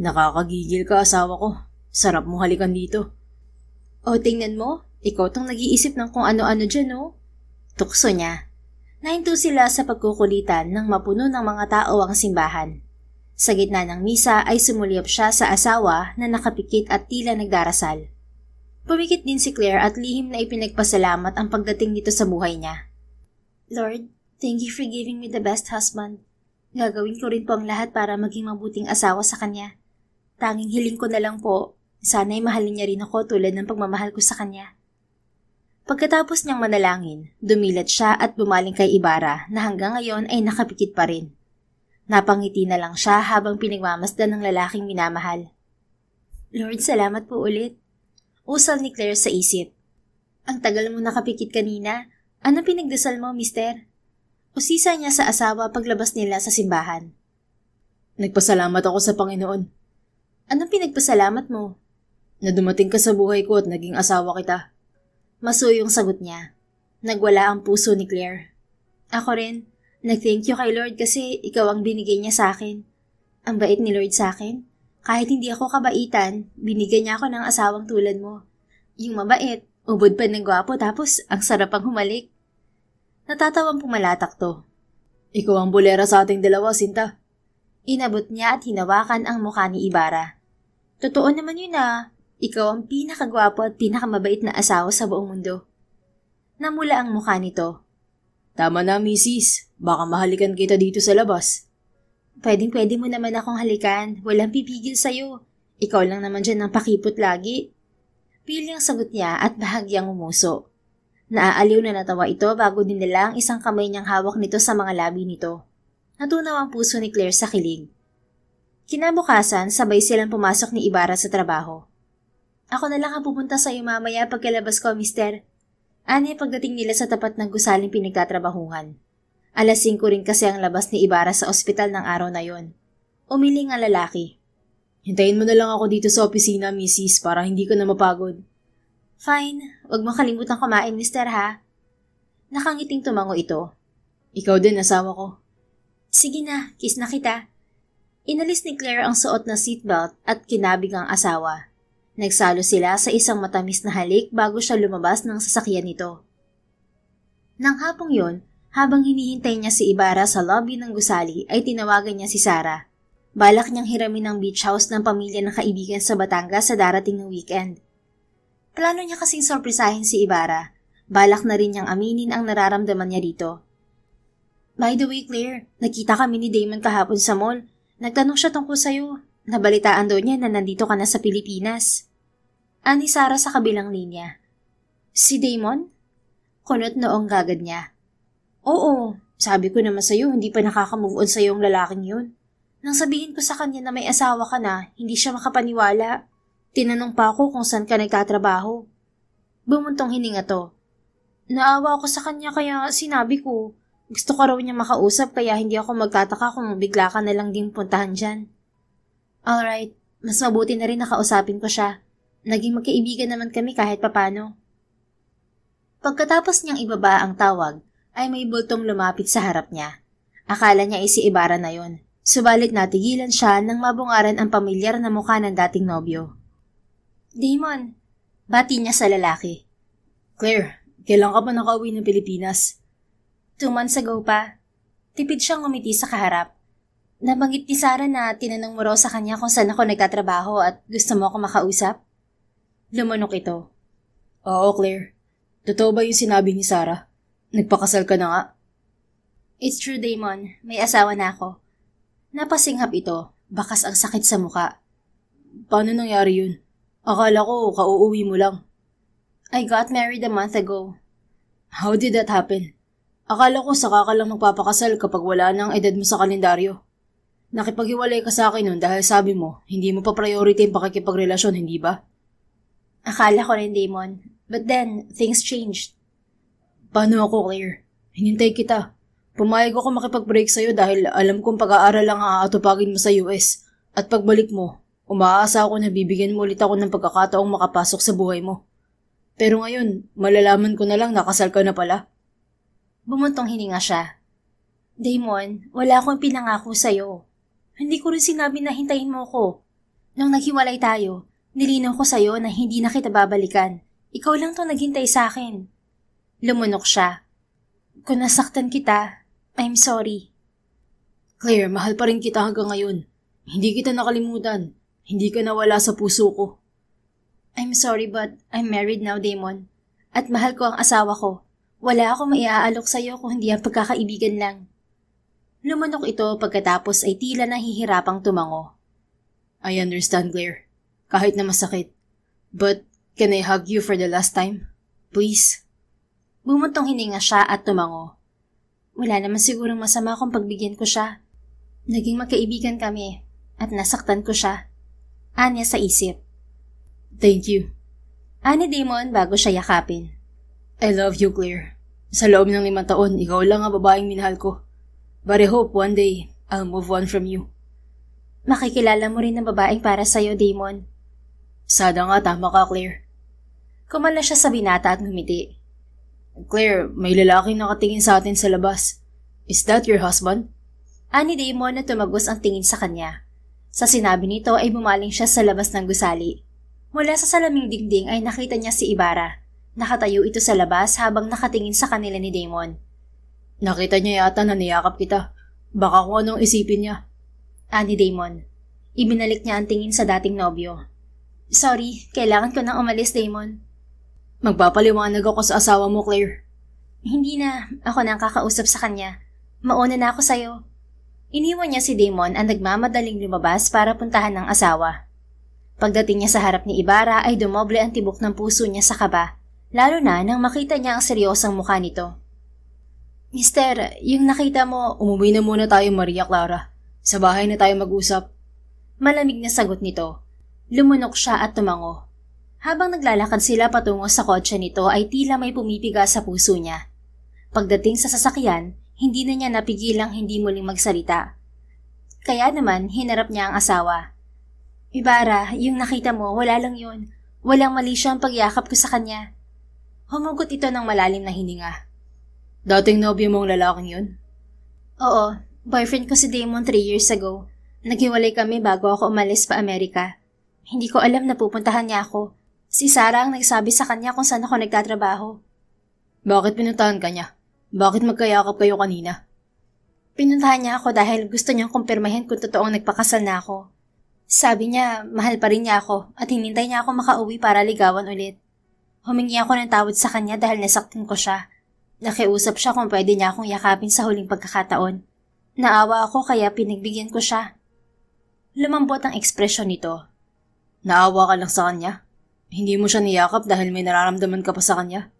"Nakakagigil ka, asawa ko. Sarap mo halikan dito." "O tingnan mo, ikaw tong nag-iisip ng kung ano-ano dyan Tukso niya. Nahinto sila sa pagkukulitan nang mapuno ng mga tao ang simbahan. Sa gitna ng misa ay sumulyap siya sa asawa na nakapikit at tila nagdarasal. Pumikit din si Claire at lihim na ipinagpasalamat ang pagdating nito sa buhay niya. "Lord, thank you for giving me the best husband. Gagawin ko rin po ang lahat para maging mabuting asawa sa kanya. Tanging hiling ko na lang po, sana'y mahalin niya rin ako tulad ng pagmamahal ko sa kanya." Pagkatapos niyang manalangin, dumilat siya at bumaling kay Ibarra na hanggang ngayon ay nakapikit pa rin. Napangiti na lang siya habang pinagmamasdan ng lalaking minamahal. "Lord, salamat po ulit." Usal ni Claire sa isip. "Ang tagal mo nakapikit kanina. Ano pinagdasal mo, mister?" Usisa niya sa asawa paglabas nila sa simbahan. "Nagpasalamat ako sa Panginoon." "Anong pinagpasalamat mo?" "Na dumating ka sa buhay ko at naging asawa kita." Masuyong sagot niya. Nagwala ang puso ni Claire. Ako rin, nag-thank you kay Lord kasi ikaw ang binigay niya sa akin. Ang bait ni Lord sa akin. Kahit hindi ako kabaitan, binigyan niya ako ng asawang tulad mo. Yung mabait, ubod pa ng gwapo tapos ang sarap ang humalik. Natatawang pumalatak to. Ikaw ang bulera sa ating dalawa, Sinta. Inabot niya at hinawakan ang mukha ni Ibarra. Totoo naman yun ah. Ikaw ang pinakagwapo at pinakamabait na asawa sa buong mundo. Namula ang mukha nito. Tama na, Mrs. Baka mahalikan kita dito sa labas. Pwedeng-pwede mo naman akong halikan. Walang pipigil sa'yo. Ikaw lang naman dyan ang pakipot lagi. Piling ang sagot niya at bahagyang umuso. Naaaliw na natawa ito bago dinala ang isang kamay niyang hawak nito sa mga labi nito. Natunaw ang puso ni Claire sa kilig. Kinabukasan, sabay silang pumasok ni Ibarra sa trabaho. Ako na lang ang pupunta sa iyo mamaya pagkalabas ko, mister. Ani pagdating nila sa tapat ng gusaling pinagtatrabahuhan. 5:00 rin kasi ang labas ni Ibarra sa ospital ng araw na yon. Umiling ang lalaki. Hintayin mo na lang ako dito sa opisina, Mrs. para hindi ka na mapagod. Fine. Huwag mo kalimutan kumain, mister ha. Nakangiting tumango ito. Ikaw din, asawa ko. Sige na, kiss na kita. Inalis ni Claire ang suot na seatbelt at kinabig ang asawa. Nagsalo sila sa isang matamis na halik bago siya lumabas ng sasakyan nito. Nang hapong yon, habang hinihintay niya si Ibarra sa lobby ng gusali ay tinawagan niya si Sarah. Balak niyang hiramin ang beach house ng pamilya ng kaibigan sa Batangas sa darating ng weekend. Plano niya kasing sorpresahin si Ibarra. Balak na rin niyang aminin ang nararamdaman niya dito. By the way, Claire, nakita kami ni Damon kahapon sa mall. Nagtanong siya tungkol sa'yo. Nabalitaan daw niya na nandito ka na sa Pilipinas. Ani Sarah sa kabilang linya. Si Damon? Kunot noong gagad niya. Oo, sabi ko naman sa'yo, hindi pa nakaka-move on sa'yo ang lalaking yun. Nang sabihin ko sa kanya na may asawa ka na, hindi siya makapaniwala. Tinanong pa ako kung saan ka nagtatrabaho. Bumuntong hininga to. Naawa ako sa kanya kaya sinabi ko, gusto ko raw niya makausap kaya hindi ako magtataka kung bigla ka na lang din puntahan dyan. Alright, mas mabuti na rin nakausapin ko siya. Naging magkaibigan naman kami kahit papano. Pagkatapos niyang ibaba ang tawag, ay may bultong lumapit sa harap niya. Akala niya ay si Ibarra na yon. Subalit natigilan siya nang mabungaran ang pamilyar na mukha ng dating nobyo. Damon, bati niya sa lalaki. Claire, kailan ka pa nakauwi ng Pilipinas? 2 months ago pa. Tipid siyang ngumiti sa kaharap. Nabanggit ni Sarah na tinanong mo raw sa kanya kung saan ako nagtatrabaho at gusto mo ako makausap? Lumunok ito. Oo, Claire. Totoo ba yung sinabi ni Sarah? Nagpakasal ka na nga? It's true, Damon. May asawa na ako. Napasinghap ito. Bakas ang sakit sa muka. Paano nangyari yun? Akala ko kauuwi mo lang. I got married a month ago. How did that happen? Akala ko saka ka lang magpapakasal kapag wala na ang edad mo sa kalendaryo. Nakipaghiwalay ka sa akin nun dahil sabi mo, hindi mo pa priority ang pakikipagrelasyon, hindi ba? Akala ko rin, Damon. But then, things changed. Paano ako, Claire? Hinintay kita. Pumayag ako makipag-break sa'yo dahil alam kong pag-aaral lang ang aatupagin mo sa US. At pagbalik mo, umaasa ako na bibigyan mo ulit ako ng pagkakataong makapasok sa buhay mo. Pero ngayon, malalaman ko na lang nakasal ka na pala. Bumuntong hininga siya. Damon, wala akong pinangako sa'yo. Hindi ko rin sinabi na hintayin mo ko. Nung naghiwalay tayo, nilinaw ko sa'yo na hindi na kita babalikan. Ikaw lang to naghintay sa akin. Lumunok siya. Kung nasaktan kita, I'm sorry. Claire, mahal pa rin kita hanggang ngayon. Hindi kita nakalimutan. Hindi ka nawala sa puso ko. I'm sorry but I'm married now, Damon. At mahal ko ang asawa ko. Wala akong maiaalok sa'yo kung hindi ang pagkakaibigan lang. Lumunok ito pagkatapos ay tila nahihirapang tumango. I understand, Claire. Kahit na masakit. But, can I hug you for the last time? Please? Bumuntong hininga siya at tumango. Wala naman sigurong masama kung pagbigyan ko siya. Naging magkaibigan kami at nasaktan ko siya. Anya sa isip. Thank you. Ani Damon bago siya yakapin. I love you, Claire. Sa loob ng 5 taon, ikaw lang ang babaeng minahal ko. But I hope one day, I'll move on from you. Makikilala mo rin ng babaeng para sa'yo, Damon. Sada nga, tama ka, Claire. Kumala siya sa binata at ngumiti. Claire, may lalaking nakatingin sa atin sa labas. Is that your husband? Ani Damon na tumagos ang tingin sa kanya. Sa sinabi nito ay bumaling siya sa labas ng gusali. Mula sa salaming dingding ay nakita niya si Ibarra. Nakatayo ito sa labas habang nakatingin sa kanila ni Damon. Nakita niya yata na niyakap kita. Baka kung anong isipin niya. Ani Damon. Ibinalik niya ang tingin sa dating nobyo. Sorry, kailangan ko nang umalis, Damon. Magpapaliwanag ako sa asawa mo, Claire. Hindi na. Ako na ang kakausap sa kanya. Mauna na ako sa'yo. Iniwan niya si Damon ang nagmamadaling lumabas para puntahan ng asawa. Pagdating niya sa harap ni Ibarra ay dumoble ang tibok ng puso niya sa kaba, lalo na nang makita niya ang seryosang mukha nito. Mister, yung nakita mo, umuwi na muna tayo, Maria Clara. Sa bahay na tayo mag-usap. Malamig na sagot nito. Lumunok siya at tumango. Habang naglalakad sila patungo sa kotse nito ay tila may pumipiga sa puso niya. Pagdating sa sasakyan, hindi na niya napigilang hindi muling magsalita. Kaya naman, hinarap niya ang asawa. Ibarra, yung nakita mo, wala lang yun. Walang mali siyang pagyakap ko sa kanya. Humugot ito ng malalim na hininga. Dating nobyo mong lalaking yun? Oo, boyfriend ko si Damon 3 years ago. Naghiwalay kami bago ako umalis pa Amerika. Hindi ko alam na pupuntahan niya ako. Si Sarah ang nagsabi sa kanya kung saan ako nagtatrabaho. Bakit pinuntahan ka niya? Bakit magkayakap kayo kanina? Pinuntahan niya ako dahil gusto niyang kumpirmahin kung totoong nagpakasal na ako. Sabi niya, mahal pa rin niya ako at hinintay niya ako makauwi para ligawan ulit. Humingi ako ng tawad sa kanya dahil nasaktan ko siya. Nakiusap siya kung pwede niya akong yakapin sa huling pagkakataon. Naawa ako kaya pinagbigyan ko siya. Lumambot ang ekspresyon nito. Naawa ka lang sa kanya? Hindi mo siya niyakap dahil may nararamdaman ka pa sa kanya?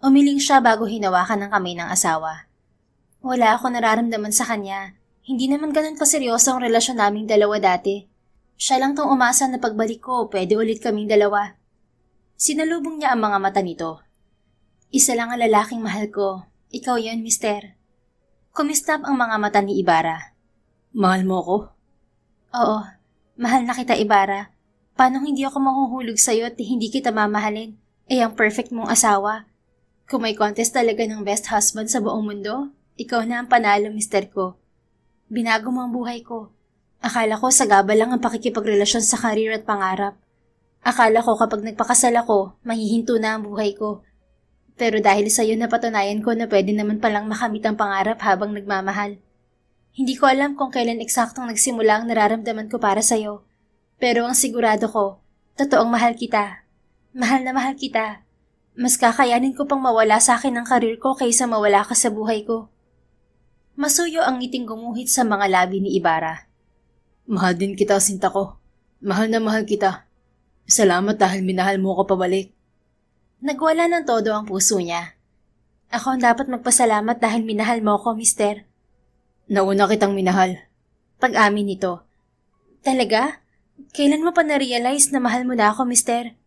Umiling siya bago hinawakan ng kamay ng asawa. Wala ako nararamdaman sa kanya. Hindi naman ganun kaseryoso ang relasyon naming dalawa dati. Siya lang tong umasa na pagbalik ko, pwede ulit kaming dalawa. Sinalubong niya ang mga mata nito. Isa lang ang lalaking mahal ko. Ikaw yun, mister. Kumistap ang mga mata ni Ibarra. Mahal mo ko? Oo, mahal na kita, Ibarra. Paano hindi ako mahuhulog sa'yo at hindi kita mamahalin? Ang perfect mong asawa. Kung may contest talaga ng best husband sa buong mundo, ikaw na ang panalo, mister ko. Binago mo ang buhay ko. Akala ko sagaba lang ang pakikipagrelasyon sa karir at pangarap. Akala ko kapag nagpakasal ako, mahihinto na ang buhay ko. Pero dahil sa'yo napatunayan ko na pwede naman palang makamit ang pangarap habang nagmamahal. Hindi ko alam kung kailan eksaktong nagsimula ang nararamdaman ko para sa'yo. Pero ang sigurado ko, totoong mahal kita. Mahal na mahal kita. Mas kakayanin ko pang mawala sa akin ang karir ko kaysa mawala ka sa buhay ko. Masuyo ang ngiting gumuhit sa mga labi ni Ibarra. Mahal din kita, sinta ko. Mahal na mahal kita. Salamat dahil minahal mo ko pabalik. Nagwala ng todo ang puso niya. Ako ang dapat magpasalamat dahil minahal mo ko, mister. Nauna kitang minahal. Pag-amin nito. Talaga? Kailan mo pa na-realize na mahal mo na ako, mister?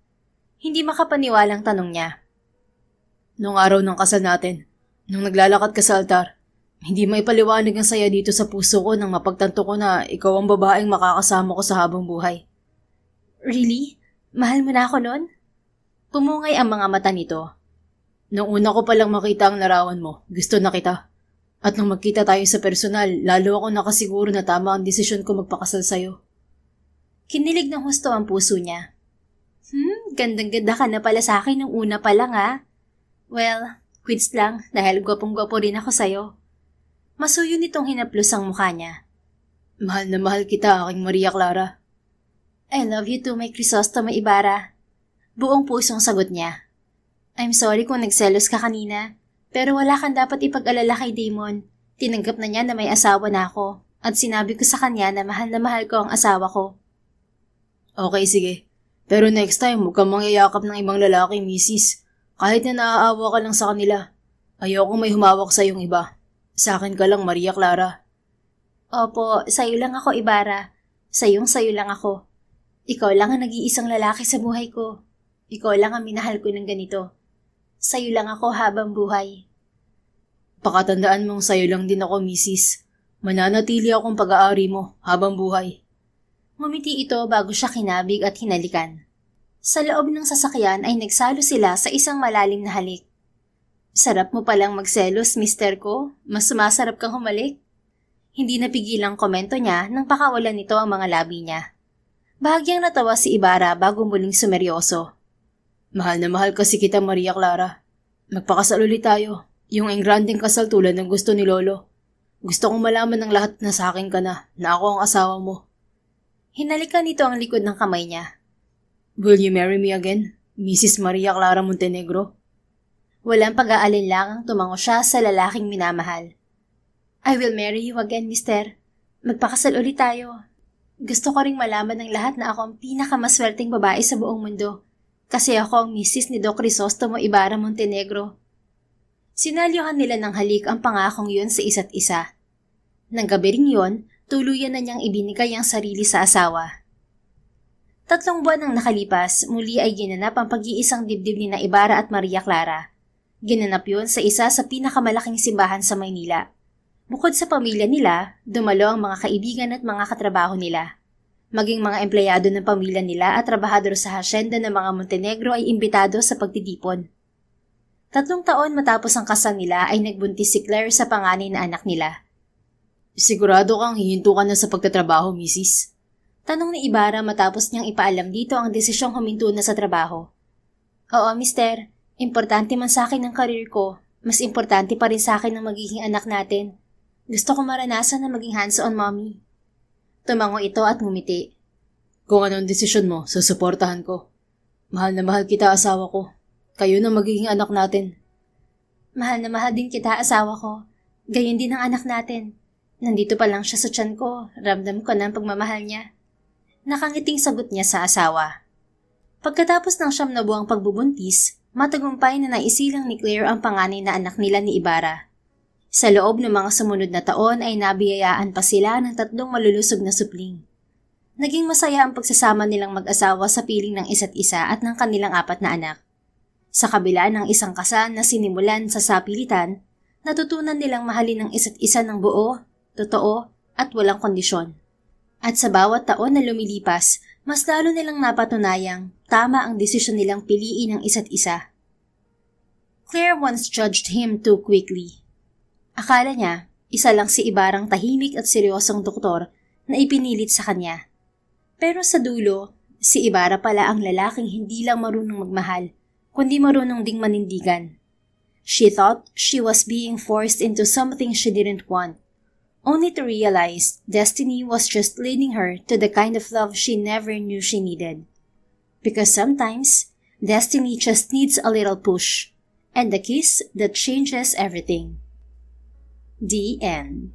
Hindi makapaniwalang tanong niya. Nung araw ng kasal natin, nung naglalakad ka sa altar, hindi maipaliwanag ang saya dito sa puso ko nang mapagtanto ko na ikaw ang babaeng makakasama ko sa habang buhay. Really? Mahal mo na ako nun? Pumungay ang mga mata nito. Nung una ko palang makita ang larawan mo, gusto na kita. At nung magkita tayo sa personal, lalo ako nakasiguro na tama ang desisyon ko magpakasal sa'yo. Kinilig ng husto ang puso niya. Gandang-ganda ka na pala sa akin nung una pa lang ha. Well, quits lang dahil gwapong-gwapo rin ako sa'yo. Masuyo nitong hinaplos ang mukha niya. Mahal na mahal kita, aking Maria Clara. I love you too, my Crisostomo Ibarra. Buong pusong sagot niya. I'm sorry kung nagselos ka kanina, pero wala kang dapat ipag-alala kay Damon. Tinanggap na niya na may asawa na ako at sinabi ko sa kanya na mahal ko ang asawa ko. Okay, sige. Pero next time, huwag kang mangyayakap ng ibang lalaki, misis. Kahit na naaawa ka lang sa kanila. Ayoko may humawak sa iyong iba. Sa akin ka lang, Maria Clara. Opo, sa'yo lang ako, Ibarra. Sa'yo lang ako. Ikaw lang ang nag-iisang lalaki sa buhay ko. Ikaw lang ang minahal ko ng ganito. Sa'yo lang ako habang buhay. Pakatandaan mong sa'yo lang din ako, misis. Mananatili akong pag-aari mo habang buhay. Ngumiti ito bago siya kinabig at hinalikan. Sa loob ng sasakyan ay nagsalo sila sa isang malalim na halik. Sarap mo palang magselos, mister ko. Mas sumasarap kang humalik. Hindi napigilang komento niya nang pakawalan nito ang mga labi niya. Bahagyang natawa si Ibarra bago muling sumeryoso. Mahal na mahal kasi kita, Maria Clara. Magpakasal ulit tayo. Yung engrandeng kasal tulad ng gusto ni Lolo. Gusto kong malaman ng lahat na sa akin ka na ako ang asawa mo. Hinalikan nito ang likod ng kamay niya. Will you marry me again, Mrs. Maria Clara Montenegro? Walang pag-aalinlangang tumango siya sa lalaking minamahal. I will marry you again, mister. Magpakasal ulit tayo. Gusto ko ring malaman ng lahat na ako ang pinakamaswerteng babae sa buong mundo. Kasi ako ang misis ni Doc Crisostomo Ibarra Montenegro. Sinalyohan nila ng halik ang pangakong yun sa isa't isa. Nang gabi ring yun, tuluyan na niyang ibinigay ang sarili sa asawa. 3 buwan ang nakalipas, muli ay ginanap ang pag-iisang dibdib ni na Ibarra at Maria Clara. Ginanap yun sa isa sa pinakamalaking simbahan sa Maynila. Bukod sa pamilya nila, dumalo ang mga kaibigan at mga katrabaho nila. Maging mga empleyado ng pamilya nila at trabahador sa hasyenda ng mga Montenegro ay imbitado sa pagtitipon. 3 taon matapos ang kasal nila ay nagbuntis si Claire sa panganay na anak nila. Sigurado kang hihinto ka na sa pagtatrabaho, misis? Tanong ni Ibarra matapos niyang ipaalam dito ang desisyong huminto na sa trabaho. Oo, mister. Importante man sa akin ang karir ko, mas importante pa rin sa akin ang magiging anak natin. Gusto ko maranasan na maging hands-on mommy. Tumango ito at ngumiti. Kung anong desisyon mo, susuportahan ko. Mahal na mahal kita, asawa ko. Kayo na magiging anak natin. Mahal na mahal din kita, asawa ko. Gayon din ang anak natin. Nandito pa lang siya sa tiyan ko, ramdam ko na ang pagmamahal niya. Nakangiting sagot niya sa asawa. Pagkatapos ng 9 na buwang pagbubuntis, matagumpay na naisilang ni Claire ang panganay na anak nila ni Ibarra. Sa loob ng mga sumunod na taon ay nabiyayaan pa sila ng 3 malulusog na supling. Naging masaya ang pagsasama nilang mag-asawa sa piling ng isa't isa at ng kanilang 4 na anak. Sa kabila ng isang kasal na sinimulan sa sapilitan, natutunan nilang mahalin ang isa't isa ng buo, totoo at walang kondisyon. At sa bawat taon na lumilipas, mas lalo nilang napatunayang tama ang desisyon nilang piliin ang isa't isa. Claire once judged him too quickly. Akala niya, isa lang si Ibarrang tahimik at seryosong doktor na ipinilit sa kanya. Pero sa dulo, si Ibarra pala ang lalaking hindi lang marunong magmahal, kundi marunong ding manindigan. She thought she was being forced into something she didn't want, only to realize destiny was just leading her to the kind of love she never knew she needed. Because sometimes, destiny just needs a little push, and the kiss that changes everything. The end.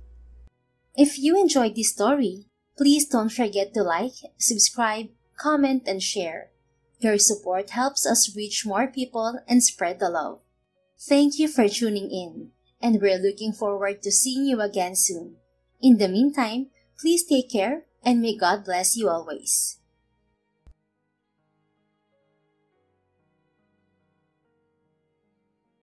If you enjoyed this story, please don't forget to like, subscribe, comment, and share. Your support helps us reach more people and spread the love. Thank you for tuning in, and we're looking forward to seeing you again soon. In the meantime, please take care and may God bless you always.